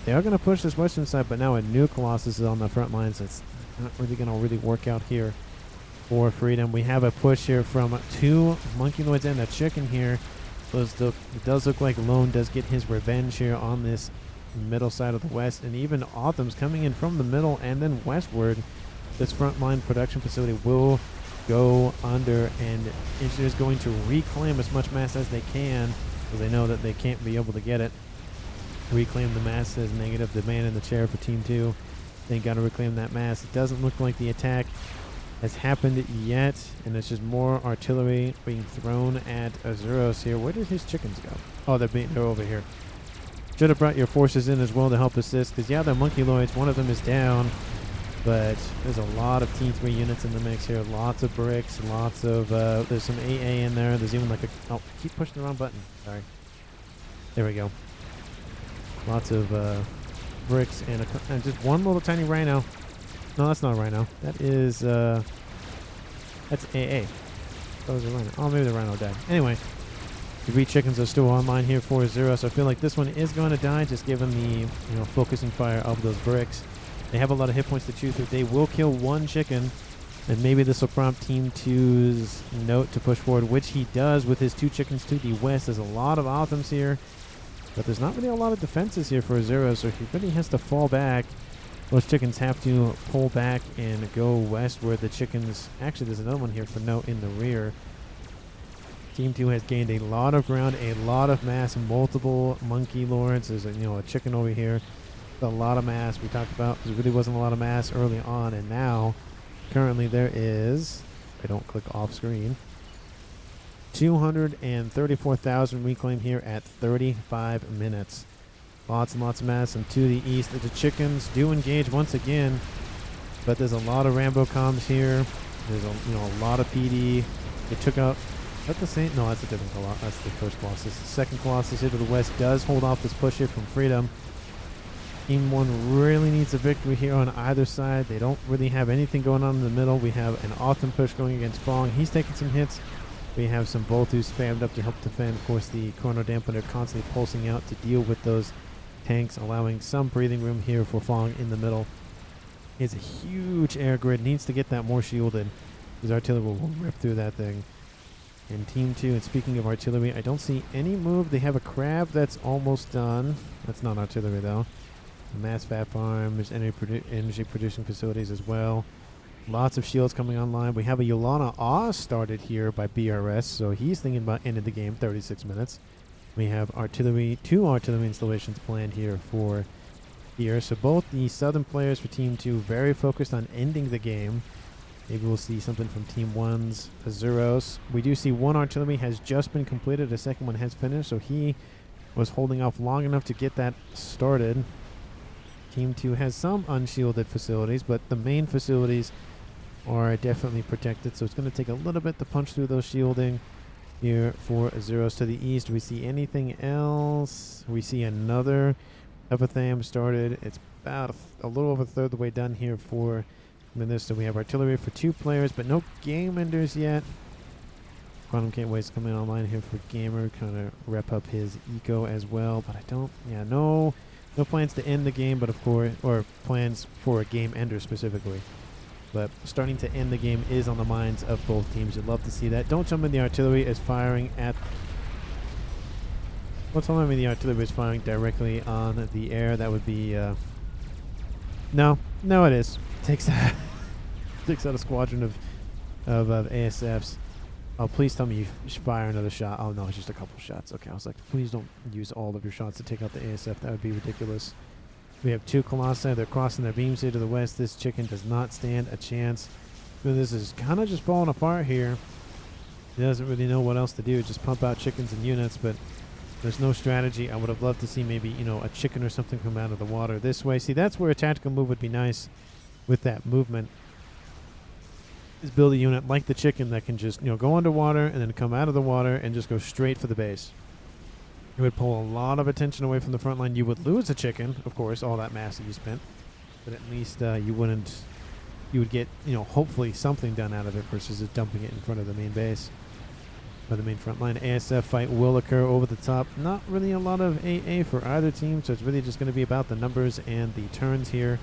They are going to push this western side, but now a new Colossus is on the front lines. It's not really going to really work out here for Freedom. We have a push here from 2 Monkey Lords and a chicken here. It does look like Lone does get his revenge here on this middle side of the west, and even Autumn's coming in from the middle and then westward. This frontline production facility will go under, and it's just going to reclaim as much mass as they can, because they know that they can't be able to get it. Reclaim the mass as negative. The man in the chair for Team 2. They got to reclaim that mass. It doesn't look like the attack has happened yet, and it's just more artillery being thrown at Azuros here. Where did his chickens go? Oh, they're over here. Should have brought your forces in as well to help assist, because yeah, they're Monkey Lords. One of them is down, but there's a lot of Team 3 units in the mix here. Lots of bricks, lots of, there's some AA in there. There's even like a, oh, keep pushing the wrong button. Sorry. There we go. Lots of bricks and just one little tiny rhino. No, that's not a rhino. That is, that's AA. That was a rhino. Oh, maybe the rhino died. Anyway, the 3 chickens are still online here for 0, so I feel like this one is going to die, just given the, focusing fire of those bricks. They have a lot of hit points to chew through. They will kill 1 chicken, and maybe this will prompt Team 2's note to push forward, which he does with his 2 chickens to the west. There's a lot of Authams here, but there's not really a lot of defenses here for 0, so he really has to fall back. Those chickens have to pull back and go west, where the chickens... Actually, there's another one here for note in the rear. Team 2 has gained a lot of ground, a lot of mass, multiple Monkey Lords. There's a chicken over here. A lot of mass we talked about. There really wasn't a lot of mass early on, and now, currently there is... I don't click off screen. 234,000 reclaim here at 35 minutes. Lots and lots of mass, and to the east, the chickens do engage once again, but there's a lot of Rambocoms here. There's a lot of PD. They took out. Is that the same? No, that's a different Colossus. That's the first Colossus. The second Colossus here to the west does hold off this push here from Freedom. Team 1 really needs a victory here on either side. They don't really have anything going on in the middle. We have an Autumn push going against Fong. He's taking some hits. We have some Boltus spammed up to help defend. Of course, the Chrono Dampener constantly pulsing out to deal with those tanks, allowing some breathing room here for Fong in the middle. It's a huge air grid. Needs to get that more shielded. His artillery will rip through that thing. And Team 2, and speaking of artillery, I don't see any move. They have a crab that's almost done. That's not artillery, though. Mass FAF farms, energy producing facilities as well. Lots of shields coming online. We have a Yolana Oz started here by BRS, so he's thinking about ending the game, 36 minutes. We have artillery, 2 artillery installations planned here for here. So both the southern players for Team 2 very focused on ending the game. Maybe we'll see something from Team 1's Azuros. We do see 1 artillery has just been completed. The second one has finished, so he was holding off long enough to get that started. Team 2 has some unshielded facilities, but the main facilities are definitely protected, so it's going to take a little bit to punch through those shielding here for Azuros. To the east, we see anything else? We see another Epitham started. It's about a little over a third of the way done here for this. So we have artillery for 2 players, but no game enders yet. Quantum Gateway's coming online here for Gamer, kind of rep up his eco as well, but I don't, no plans to end the game, but of course, or plans for a game ender specifically. But starting to end the game is on the minds of both teams. You'd love to see that. Don't tell me the artillery is firing at... Well, tell me the artillery is firing directly on the air. That would be... No, it is. Takes out a squadron of ASFs. Oh, please tell me you fire another shot. Oh, no, it's just a couple shots. Okay, I was like, please don't use all of your shots to take out the ASF. That would be ridiculous. We have 2 Colossi. They're crossing their beams here to the west. This chicken does not stand a chance. This is kind of just falling apart here. He doesn't really know what else to do. Just pump out chickens and units, but there's no strategy. I would have loved to see maybe, a chicken or something come out of the water this way. See, that's where a tactical move would be nice with that movement. Is build a unit like the chicken that can just, go underwater and then come out of the water and just go straight for the base. It would pull a lot of attention away from the front line. You would lose a chicken, of course, all that mass that you spent. But at least you would get, hopefully something done out of it versus just dumping it in front of the main base. Or the main front line. ASF fight will occur over the top. Not really a lot of AA for either team, so it's really just going to be about the numbers and the turns here.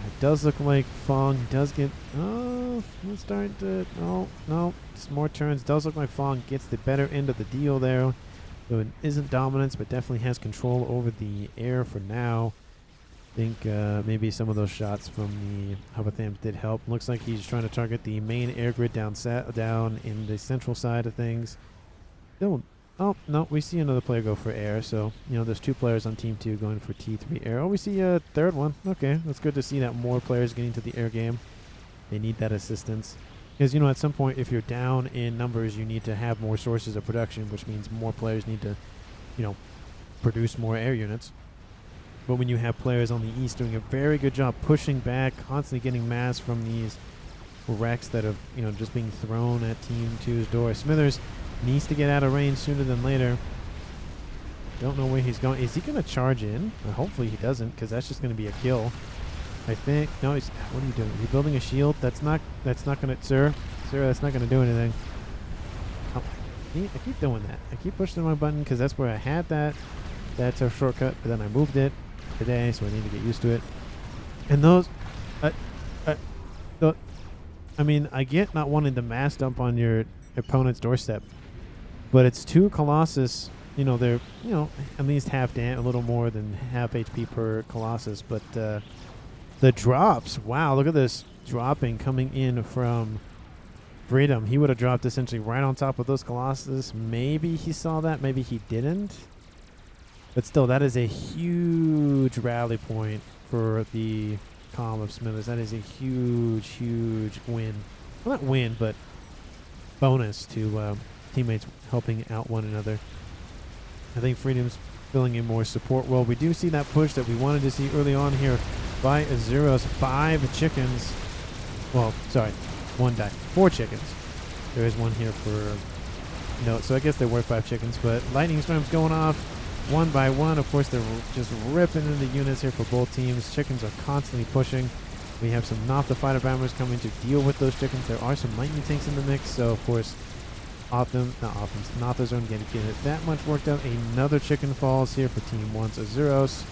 It does look like Fong does get... Oh, we're starting to... No. Just more turns. Does look like Fong gets the better end of the deal there. So it isn't dominance, but definitely has control over the air for now. I think maybe some of those shots from the Hubbathams did help. Looks like he's trying to target the main air grid down in the central side of things. Oh, no, we see another player go for air. So, there's 2 players on Team 2 going for T3 air. Oh, we see a third one. Okay, that's good to see that more players getting to the air game. They need that assistance. Because, at some point, if you're down in numbers, you need to have more sources of production, which means more players need to, produce more air units. But when you have players on the east doing a very good job pushing back, constantly getting mass from these wrecks that are, just being thrown at Team 2's door. Smithers needs to get out of range sooner than later. Don't know where he's going. Is he going to charge in? Hopefully he doesn't, because that's just going to be a kill. I think. No, he's... What are you doing? Are you building a shield? That's not going to... Sir, that's not going to do anything. Oh, I keep doing that. I keep pushing my button because that's where I had that. That's a shortcut, but then I moved it today, so I need to get used to it. And those... I mean, I get not wanting to mass dump on your opponent's doorstep, but it's 2 Colossus. They're, at least a little more than half HP per Colossus, but... the drops, wow, look at this dropping coming in from Freedom. He would have dropped essentially right on top of those Colossus. Maybe he saw that, maybe he didn't. But still, that is a huge rally point for the Calm of Smithers. That is a huge, huge win. Well, not win, but bonus to teammates helping out one another. I think Freedom's filling in more support role. We do see that push that we wanted to see early on here by Azuros. 5 chickens. Well, sorry, 1 died. 4 chickens. There is one here for... No, so I guess there were 5 chickens, but lightning storms going off one by one. Of course, they're just ripping into units here for both teams. Chickens are constantly pushing. We have some Notha fighter bombers coming to deal with those chickens. There are some lightning tanks in the mix, so of course, Notha's aren't going to get it that much worked out. Another chicken falls here for Team 1's Azuros.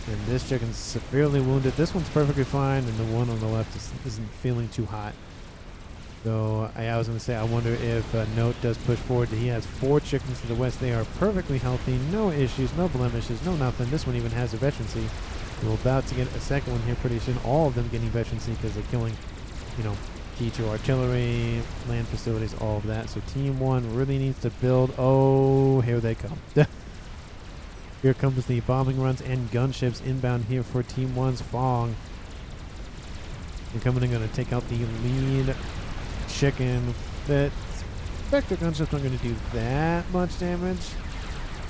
And this chicken's severely wounded. This one's perfectly fine, and the one on the left isn't feeling too hot. So I was going to say, I wonder if Note does push forward. He has 4 chickens to the west. They are perfectly healthy, no issues, no blemishes, no nothing. This one even has a veterancy. We're about to get a second one here pretty soon. All of them getting veterancy because they're killing, you know, T2 artillery, land facilities, all of that. So Team 1 really needs to build. Oh, here they come. Here comes the bombing runs and gunships inbound here for Team 1's Fong. They're coming in, going to take out the lead chicken. That Spectre gunship's not going to do that much damage.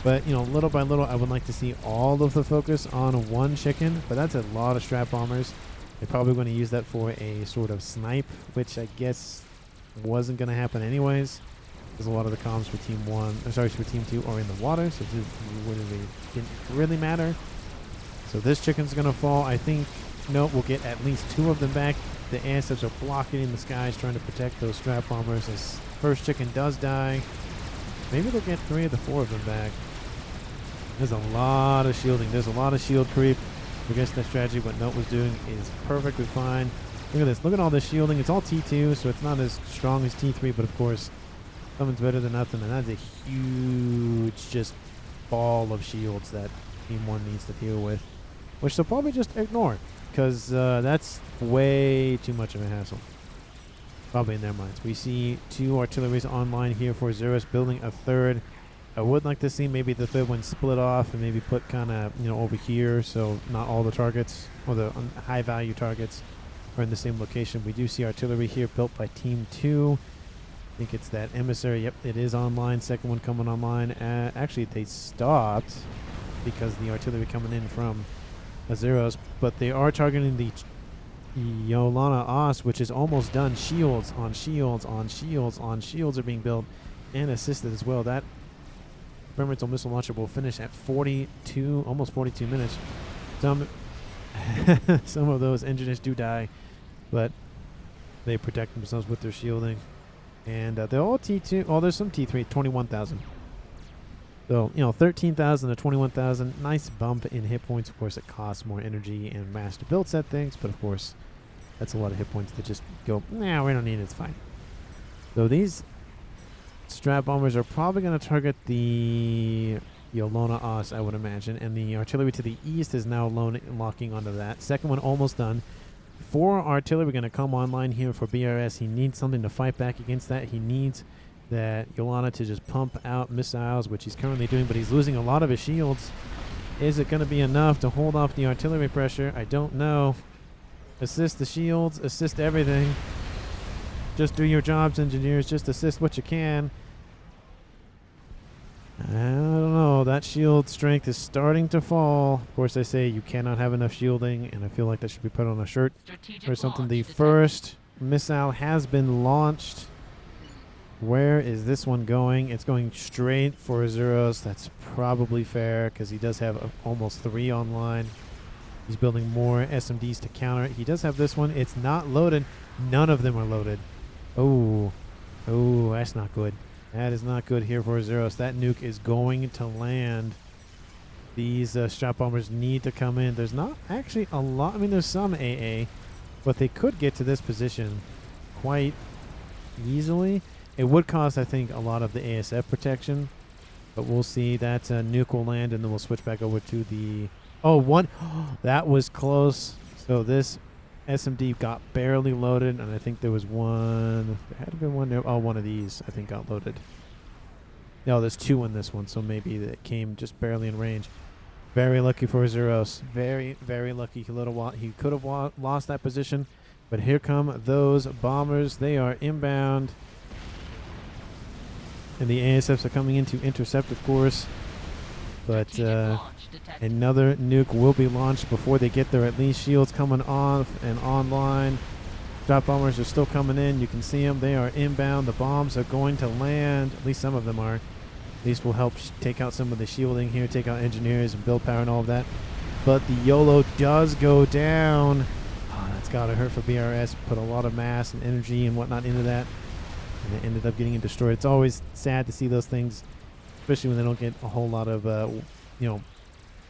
But, you know, little by little, I would like to see all of the focus on one chicken. But that's a lot of strap bombers. They're probably going to use that for a sort of snipe, which I guess wasn't going to happen anyways. Because a lot of the comms for Team 1, or sorry, for Team 2 are in the water, so it didn't really matter. So this chicken's going to fall. I think, nope, we'll get at least 2 of them back. The ASFs are blocking in the skies, trying to protect those strap bombers. This first chicken does die. Maybe they'll get 3 of the 4 of them back. There's a lot of shielding. There's a lot of shield creep. I guess that strategy, what Note was doing, is perfectly fine. Look at this. Look at all this shielding. It's all T2, so it's not as strong as T3, but of course, something's better than nothing, and that's a huge just ball of shields that Team 1 needs to deal with, which they'll probably just ignore, because that's way too much of a hassle. Probably in their minds. We see 2 artilleries online here for Zerus, building a 3rd. I would like to see maybe the 3rd one split off and maybe put kind of, you know, over here, so not all the targets, or the high value targets, are in the same location. We do see artillery here built by Team 2. I think it's that emissary. Yep, it is online. Second one coming online. Actually, they stopped because the artillery coming in from Azeros, but they are targeting the Yolana Os, which is almost done. Shields on shields on shields on shields are being built and assisted as well. That experimental missile launcher will finish at 42, almost 42 minutes. Some of those engineers do die, but they protect themselves with their shielding. And they're all T2. Oh, there's some T3, 21,000. So, you know, 13,000 to 21,000. Nice bump in hit points. Of course, it costs more energy and mass to build set things, but of course, that's a lot of hit points to just go, nah, we don't need it, it's fine. So these strap bombers are probably going to target the Yolona Os, I would imagine, and the artillery to the east is now locking onto that. Second one almost done. 4 artillery going to come online here for BRS. He needs something to fight back against that. He needs that Yolana to just pump out missiles, which he's currently doing, but he's losing a lot of his shields. Is it going to be enough to hold off the artillery pressure? I don't know. Assist the shields, assist everything. Just do your jobs, engineers. Just assist what you can. I don't know. That shield strength is starting to fall. Of course, they say you cannot have enough shielding, and I feel like that should be put on a shirt or something. The first missile has been launched. Where is this one going? It's going straight for Azuros. That's probably fair because he does have almost 3 online. He's building more SMDs to counter it. He does have this one. It's not loaded. None of them are loaded. Oh, that's not good. That is not good here for Azuros. That nuke is going to land. These strap bombers need to come in. There's not actually a lot. I mean, there's some AA, but they could get to this position quite easily. It would cost, I think, a lot of the ASF protection, but we'll see. That nuke will land, and then we'll switch back over to the... Oh, one. That was close. So this SMD got barely loaded, and I think there was one. There had to be one there. Oh, one of these, I think, got loaded. No, there's 2 in this one, so maybe it came just barely in range. Very lucky for Azuros. Very, very lucky. He could have lost that position, but here come those bombers. They are inbound. And the ASFs are coming in to intercept, of course. But another nuke will be launched before they get there. At least shields coming off and online. Drop bombers are still coming in. You can see them. They are inbound. The bombs are going to land. At least some of them are. At least will help take out some of the shielding here, take out engineers and build power and all of that. But the YOLO does go down. Oh, that's got to hurt for BRS. Put a lot of mass and energy and whatnot into that. And it ended up getting destroyed. It's always sad to see those things, especially when they don't get a whole lot of,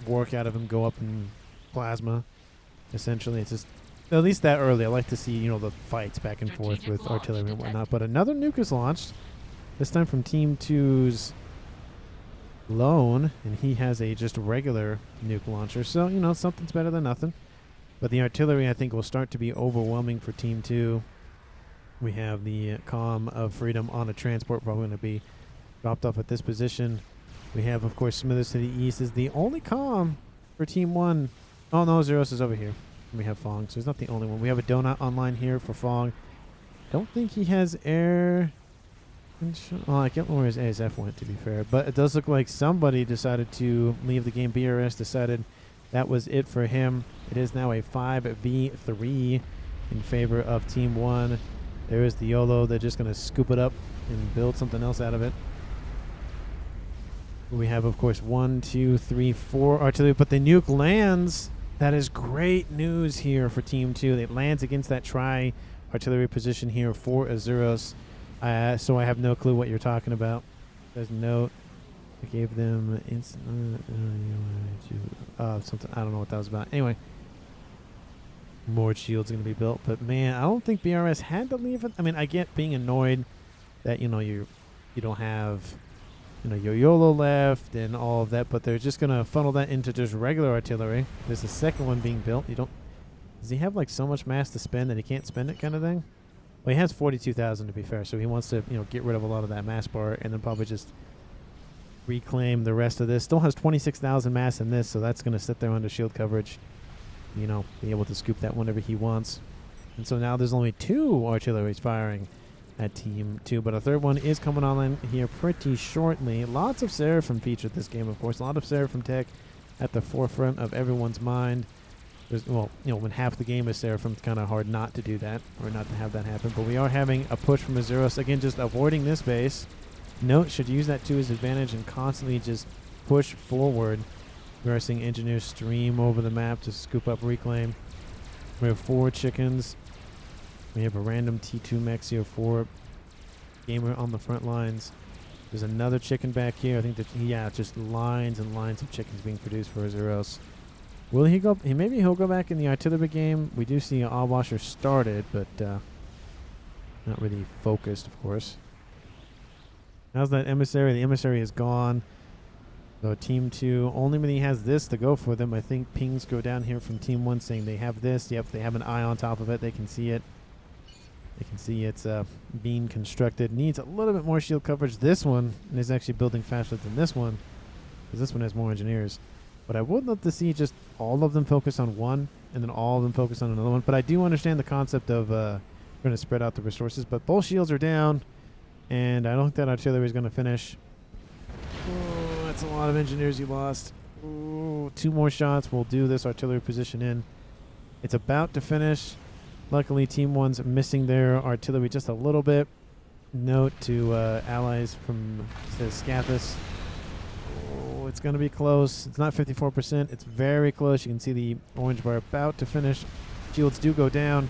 work out of them, go up in plasma. Essentially, it's just at least that early. I like to see, you know, the fights back and forth with artillery and whatnot. But another nuke is launched, this time from Team 2's Lone, and he has a just regular nuke launcher. So, you know, something's better than nothing. But the artillery, I think, will start to be overwhelming for Team 2. We have the Calm of Freedom on a transport, probably going to be dropped off at this position. We have, of course, Smithers to the east is the only Calm for Team 1. Oh, no, Zeros is over here. And we have Fong, so he's not the only one. We have a Donut online here for Fong. Don't think he has air. Oh, I can't remember where his ASF went, to be fair. But it does look like somebody decided to leave the game. BRS decided that was it for him. It is now a 5v3 in favor of Team 1. There is the YOLO. They're just going to scoop it up and build something else out of it. We have, of course, 1, 2, 3, 4 artillery. But the nuke lands. That is great news here for Team 2. It lands against that artillery position here for Azuros. So I have no clue what you're talking about. There's note. I gave them something. I don't know what that was about. Anyway, more shields going to be built. But man, I don't think BRS had to leave it. I mean, I get being annoyed that, you know, you don't have, you know, your YOLO left and all of that, but they're just going to funnel that into just regular artillery. There's a second one being built. Does he have like so much mass to spend that he can't spend it kind of thing? Well, he has 42,000 to be fair, so he wants to, you know, get rid of a lot of that mass bar and then probably just reclaim the rest of this. Still has 26,000 mass in this, so that's going to sit there under shield coverage. You know, be able to scoop that whenever he wants. And so now there's only 2 artilleries firing at Team 2, but a third one is coming online here pretty shortly. Lots of Seraphim featured this game, of course. A lot of Seraphim tech at the forefront of everyone's mind. Well, you know, when half the game is Seraphim, it's kind of hard not to do that or not to have that happen. But we are having a push from Azuros. Again, just avoiding this base. Note should use that to his advantage and constantly just push forward. We are seeing engineers stream over the map to scoop up reclaim. We have 4 chickens. We have a random T2 Mechs here, 4 gamer on the front lines. There's another chicken back here. I think that, yeah, just lines and lines of chickens being produced for Azuros. Will he go? Maybe he'll go back in the artillery game. We do see Allwasher started, but not really focused, of course. How's that emissary? The emissary is gone. So Team 2, only when he has this to go for them. I think pings go down here from Team 1 saying they have this. Yep, they have an eye on top of it. They can see it. They can see it's being constructed. Needs a little bit more shield coverage. This one is actually building faster than this one, because this one has more engineers. But I would love to see just all of them focus on one and then all of them focus on another one. But I do understand the concept of trying to spread out the resources. But both shields are down, and I don't think that artillery is going to finish. Oh, that's a lot of engineers you lost. Ooh, 2 more shots will do this artillery position in. It's about to finish. Luckily, Team 1's missing their artillery just a little bit. Note to allies from Scathus. Oh, it's going to be close. It's not 54%. It's very close. You can see the orange bar about to finish. Shields do go down.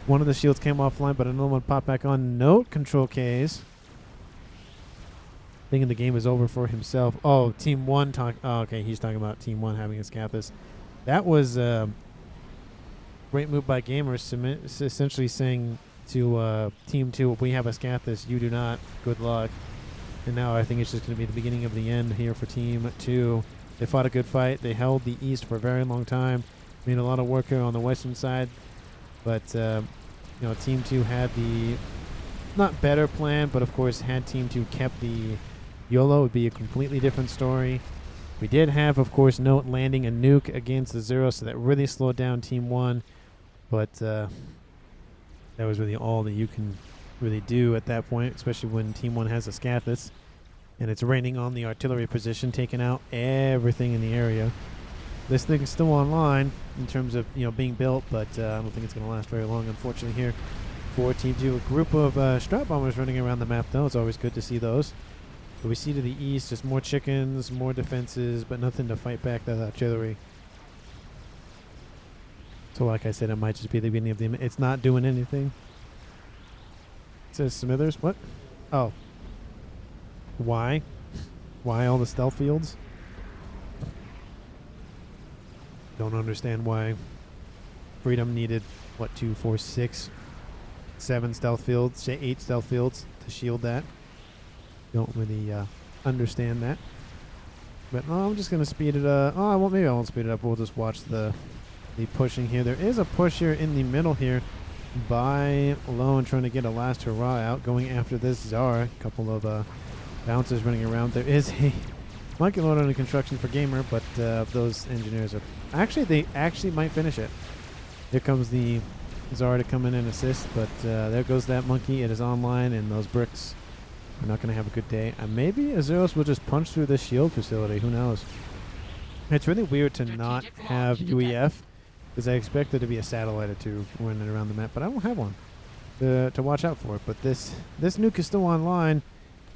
One of the shields came offline, but another one popped back on. Note control Ks. Thinking the game is over for himself. Oh, Team 1 talk. Oh, okay, he's talking about Team 1 having a Scathus. That was great move by gamers, essentially saying to Team 2, if we have a Scathus, you do not. Good luck. And now I think it's just going to be the beginning of the end here for Team 2. They fought a good fight. They held the East for a very long time. Made a lot of work here on the western side. But, you know, Team 2 had the not better plan, but of course had Team 2 kept the YOLO, it would be a completely different story. We did have, of course, Note landing a nuke against the Zero, so that really slowed down Team 1. But that was really all that you can really do at that point, especially when Team 1 has a Scathus. And it's raining on the artillery position, taking out everything in the area. This thing's still online in terms of, you know, being built, but I don't think it's going to last very long, unfortunately, here for Team 2. A group of strap bombers running around the map, though. It's always good to see those. But we see to the east just more chickens, more defenses, but nothing to fight back that artillery. So like I said, it might just be the beginning of the... It's not doing anything. It says Smithers. What? Oh. Why? Why all the stealth fields? Don't understand why Freedom needed, what, 2, 4, 6, 7 stealth fields, 8 stealth fields to shield that. Don't really understand that. But I'm just going to speed it up. Oh, maybe I won't speed it up. We'll just watch the pushing here. There is a push here in the middle here by Lone, trying to get a last hurrah out, going after this Czar. A couple of bouncers running around. There is a monkey load under construction for Gamer, but those engineers are... Actually, they actually might finish it. Here comes the Czar to come in and assist, but there goes that monkey. It is online, and those bricks are not going to have a good day. Maybe Azuros will just punch through this shield facility. Who knows? It's really weird to not have UEF, because I expect there to be a satellite or two running around the map, but I don't have one to watch out for it. But this nuke is still online,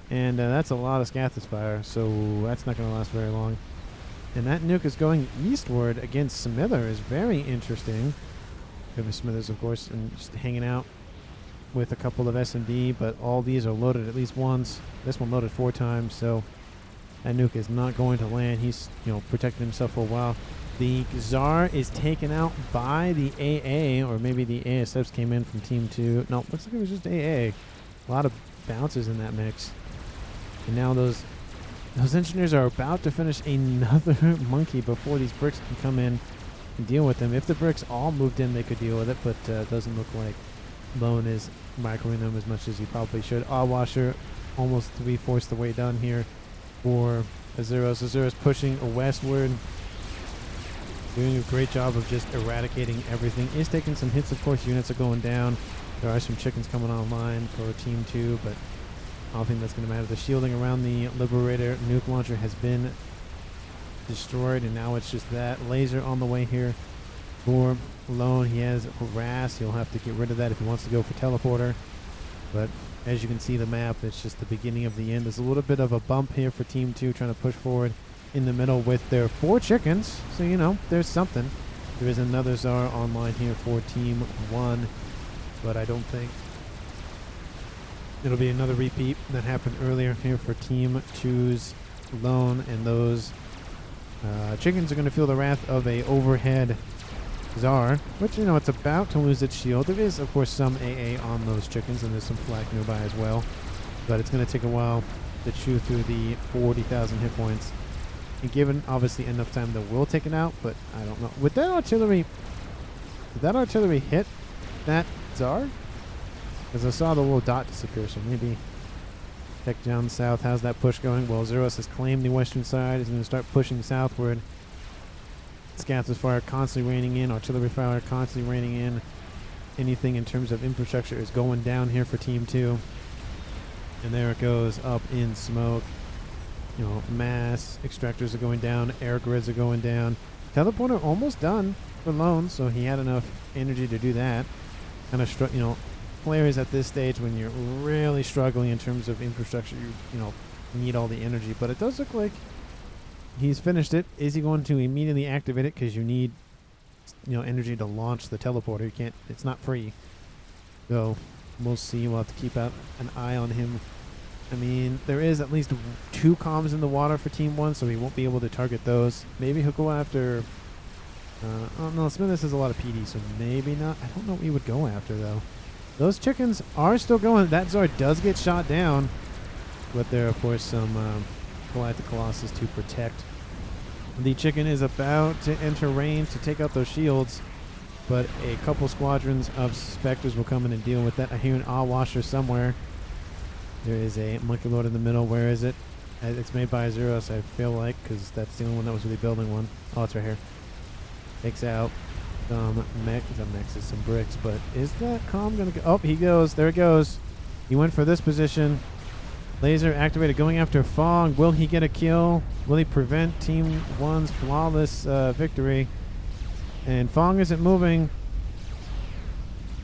and that's a lot of Scathis fire, so that's not going to last very long. And that nuke is going eastward against Smither is very interesting. Smithers, of course, and just hanging out with a couple of SMD, but all these are loaded at least once. This one loaded 4 times, so that nuke is not going to land. He's, protecting himself for a while. The Czar is taken out by the AA, or maybe the ASFs came in from Team 2. No, looks like it was just AA. A lot of bounces in that mix. And now those engineers are about to finish another monkey before these bricks can come in and deal with them. If the bricks all moved in, they could deal with it, but it doesn't look like Lone is microing them as much as he probably should. Washer almost 3/4 the way done here for Azuros. Azuros pushing westward, doing a great job of just eradicating everything. Is taking some hits, of course. Units are going down. There are some chickens coming online for Team 2, but I don't think that's going to matter. The shielding around the Liberator nuke launcher has been destroyed, and now it's just that laser on the way here for Lone. He has harass. He'll have to get rid of that if he wants to go for teleporter. But as you can see the map, it's just the beginning of the end. There's a little bit of a bump here for Team 2 trying to push forward in the middle with their 4 chickens. So, there's something. There is another Czar online here for Team 1, but I don't think it'll be another repeat that happened earlier here for Team 2's Lone, and those chickens are going to feel the wrath of a overhead Czar, which, it's about to lose its shield. There is, of course, some AA on those chickens, and there's some flak nearby as well, but it's going to take a while to chew through the 40,000 hit points. And given, obviously, enough time, they will take it out, but I don't know. Did that artillery hit that Czar? Because I saw the little dot disappear, so maybe check down south. How's that push going? Well, Zeros has claimed the western side. He's going to start pushing southward. Scathis fire constantly raining in. Artillery fire constantly raining in. Anything in terms of infrastructure is going down here for Team 2. And there it goes, up in smoke. Mass extractors are going down. Air grids are going down. Teleporter almost done for Lone, so he had enough energy to do that. Kind of, players at this stage, when you're really struggling in terms of infrastructure, you need all the energy, but it does look like he's finished it. Is he going to immediately activate it, because you need energy to launch the teleporter? You can't, it's not free, so we'll see. We'll have to keep out an eye on him. I mean, there is at least 2 comms in the water for Team 1, so he won't be able to target those. Maybe he'll go after oh no, Smithers has a lot of PD, so maybe not. I don't know what he would go after, though. Those chickens are still going. That Czar does get shot down, but there are, of course, some Galactic Colossus to protect. The chicken is about to enter range to take out those shields, but a couple squadrons of Spectres will come in and deal with that. I hear an Washer somewhere. There is a Monkey Lord in the middle. Where is it? It's made by Azuros, I feel like, because that's the only one that was really building one. Oh, it's right here. Takes out some mechs is some bricks, but is that comm gonna go? Oh, he goes. There it goes. He went for this position. Laser activated, going after Fong. Will he get a kill? Will he prevent Team 1's flawless victory? And Fong isn't moving.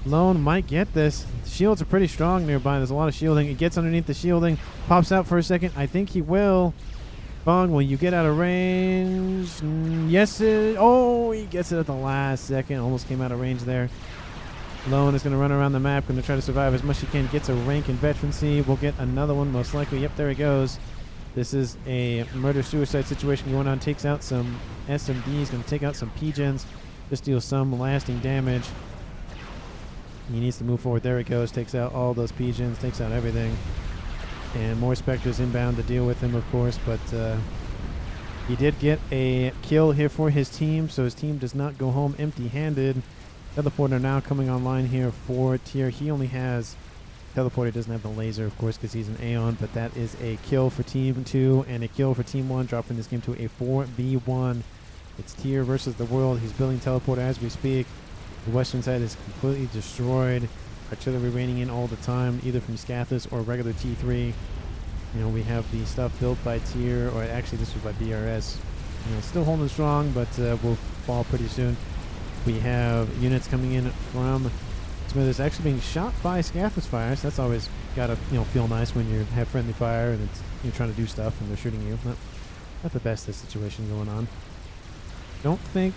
Lone might get this. The shields are pretty strong nearby. There's a lot of shielding. He gets underneath the shielding. Pops out for a second. I think he will. Fong, will you get out of range? Yes. He gets it at the last second. Almost came out of range there. Lone is going to run around the map, going to try to survive as much as he can. Gets a rank in veterancy. We'll get another one most likely. Yep, there he goes. This is a murder-suicide situation going on. Takes out some SMDs. Going to take out some PGens. just deal some lasting damage. He needs to move forward. There he goes. Takes out all those pigeons. Takes out everything. And more Spectres inbound to deal with him, of course. But he did get a kill here for his team, so his team does not go home empty-handed. Teleporter now coming online here for Tier. He only has... Teleporter doesn't have the laser, of course, because he's an Aeon, but that is a kill for Team 2 and a kill for Team 1, dropping this game to a 4v1. It's Tier versus the world. He's building Teleporter as we speak. The western side is completely destroyed. Artillery raining in all the time, either from Scathus or regular T3. You know, we have the stuff built by Tier, or actually this was by BRS. You know, still holding strong, but will fall pretty soon. We have units coming in from Smithers actually being shot by Scathus fire, so that's always gotta, you know, feel nice when you have friendly fire and you're trying to do stuff and they're shooting you. Not the best situation going on. Don't think.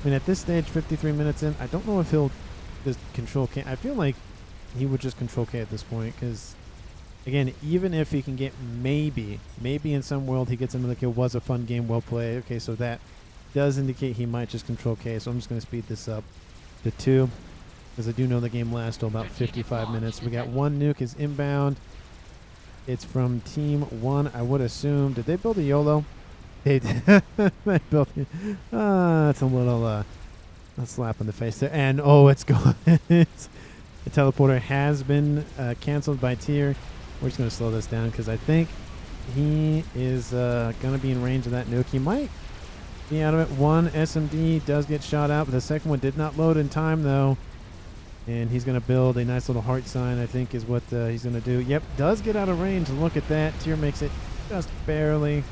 I mean, at this stage, 53 minutes in, I don't know if he'll just control K. I feel like he would just control K at this point, because again, even if he can get maybe in some world he gets another kill, was a fun game, well played. Okay, so that does indicate he might just control K. So I'm just going to speed this up to 2. Because I do know the game lasts till about 55 minutes. We got one nuke is inbound. It's from Team 1, I would assume. Did they build a YOLO? They did. They built it. That's a little a slap in the face there. And, oh, it's gone. The teleporter has been canceled by Tier. We're just going to slow this down because I think he is going to be in range of that nuke. He might be out of it. One SMD does get shot out, but the second one did not load in time, though. And he's going to build a nice little heart sign, I think, is what he's going to do. Yep, does get out of range. Look at that. Tier makes it just barely.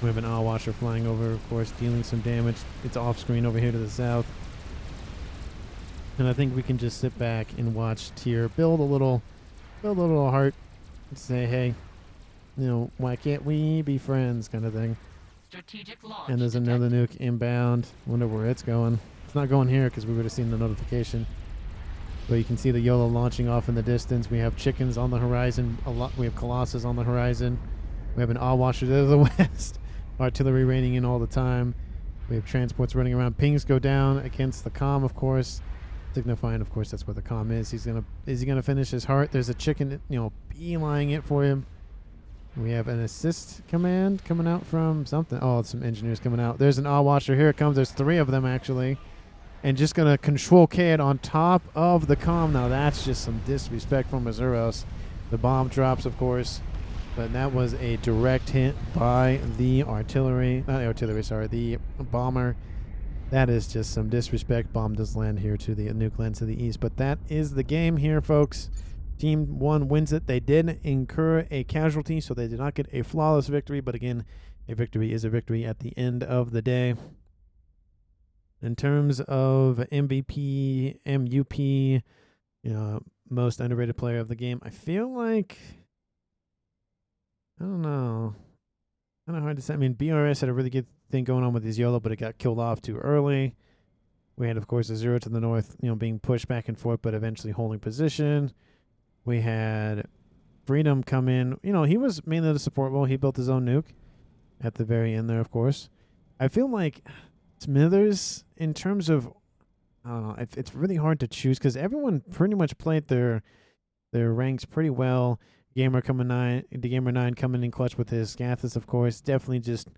We have an Owl Watcher flying over, of course, dealing some damage. It's off screen over here to the south. And I think we can just sit back and watch Tier build a little heart and say, hey, you know, why can't we be friends, kind of thing. Strategic launch And there's another nuke inbound. Wonder where it's going. It's not going here because we would have seen the notification. But you can see the YOLO launching off in the distance. We have chickens on the horizon. We have Colossus on the horizon. We have an Owl Watcher to the west. Artillery raining in all the time. We have transports running around. Pings go down against the comm, of course, signifying, of course, that's where the comm is. Is he gonna finish his heart? There's a chicken, you know, beelining it for him. We have an assist command coming out from something. Oh, some engineers coming out. There's an Owl Watcher. Here it comes. There's 3 of them, actually. And just going to control K it on top of the comm. Now, that's just some disrespect from Azuros. The bomb drops, of course. But that was a direct hit by the artillery. Not the artillery, sorry. The bomber. That is just some disrespect. Bomb does land here to the nuke lands to the east. But that is the game here, folks. Team 1 wins it. They did incur a casualty, so they did not get a flawless victory. But again, a victory is a victory at the end of the day. In terms of MVP, MUP, you know, most underrated player of the game, I feel like, I don't know, kind of hard to say. I mean, BRS had a really good thing going on with his YOLO, but it got killed off too early. We had, of course, a 0 to the north, you know, being pushed back and forth, but eventually holding position. We had Freedom come in. You know, he was mainly the support role. He built his own nuke at the very end there, of course. I feel like Smithers, in terms of, I don't know, it's really hard to choose because everyone pretty much played their ranks pretty well. The Gamer 9 coming in clutch with his Scathus, of course, definitely just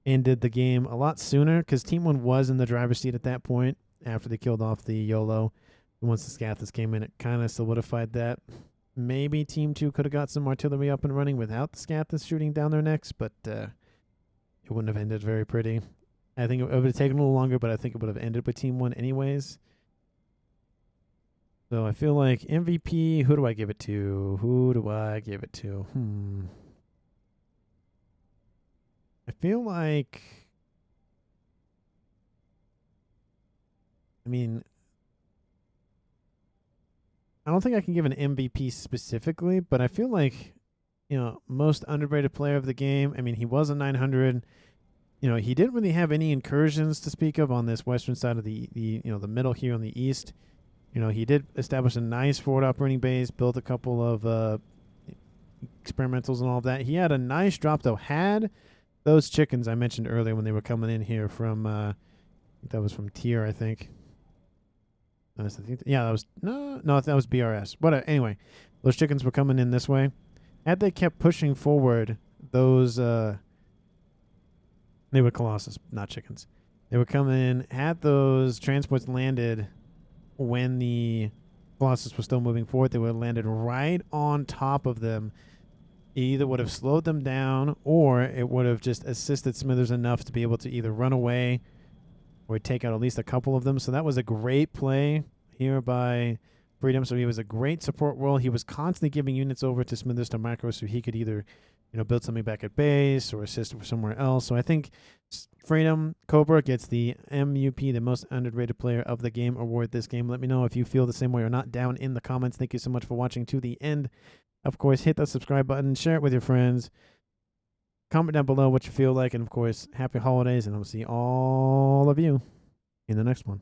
ended the game a lot sooner because Team 1 was in the driver's seat at that point after they killed off the YOLO. And once the Scathus came in, it kind of solidified that. Maybe Team 2 could have got some artillery up and running without the Scathus shooting down their necks, but it wouldn't have ended very pretty. I think it would have taken a little longer, but I think it would have ended with Team 1 anyways. So I feel like MVP, who do I give it to? I feel like, I mean, I don't think I can give an MVP specifically, but I feel like, you know, most underrated player of the game. I mean, he was a 900. You know, he didn't really have any incursions to speak of on this western side of the middle here on the east. You know, he did establish a nice forward operating base, built a couple of experimentals and all of that. He had a nice drop, though. Had those chickens I mentioned earlier when they were coming in here from That was from Tier, I think. Yeah, that was no, that was BRS. But anyway, those chickens were coming in this way. Had they kept pushing forward, those they were Colossus, not chickens. They would come in. Had those transports landed when the Colossus was still moving forward, they would have landed right on top of them. It either would have slowed them down, or it would have just assisted Smithers enough to be able to either run away or take out at least a couple of them. So that was a great play here by Freedom. So he was a great support role. He was constantly giving units over to Smithers to Micro, so he could either, build something back at base or assist somewhere else. So I think Freedom Cobra gets the MUP, the most underrated player of the game award this game. Let me know if you feel the same way or not down in the comments. Thank you so much for watching to the end. Of course, hit that subscribe button, share it with your friends. Comment down below what you feel like, and of course, happy holidays, and I'll see all of you in the next one.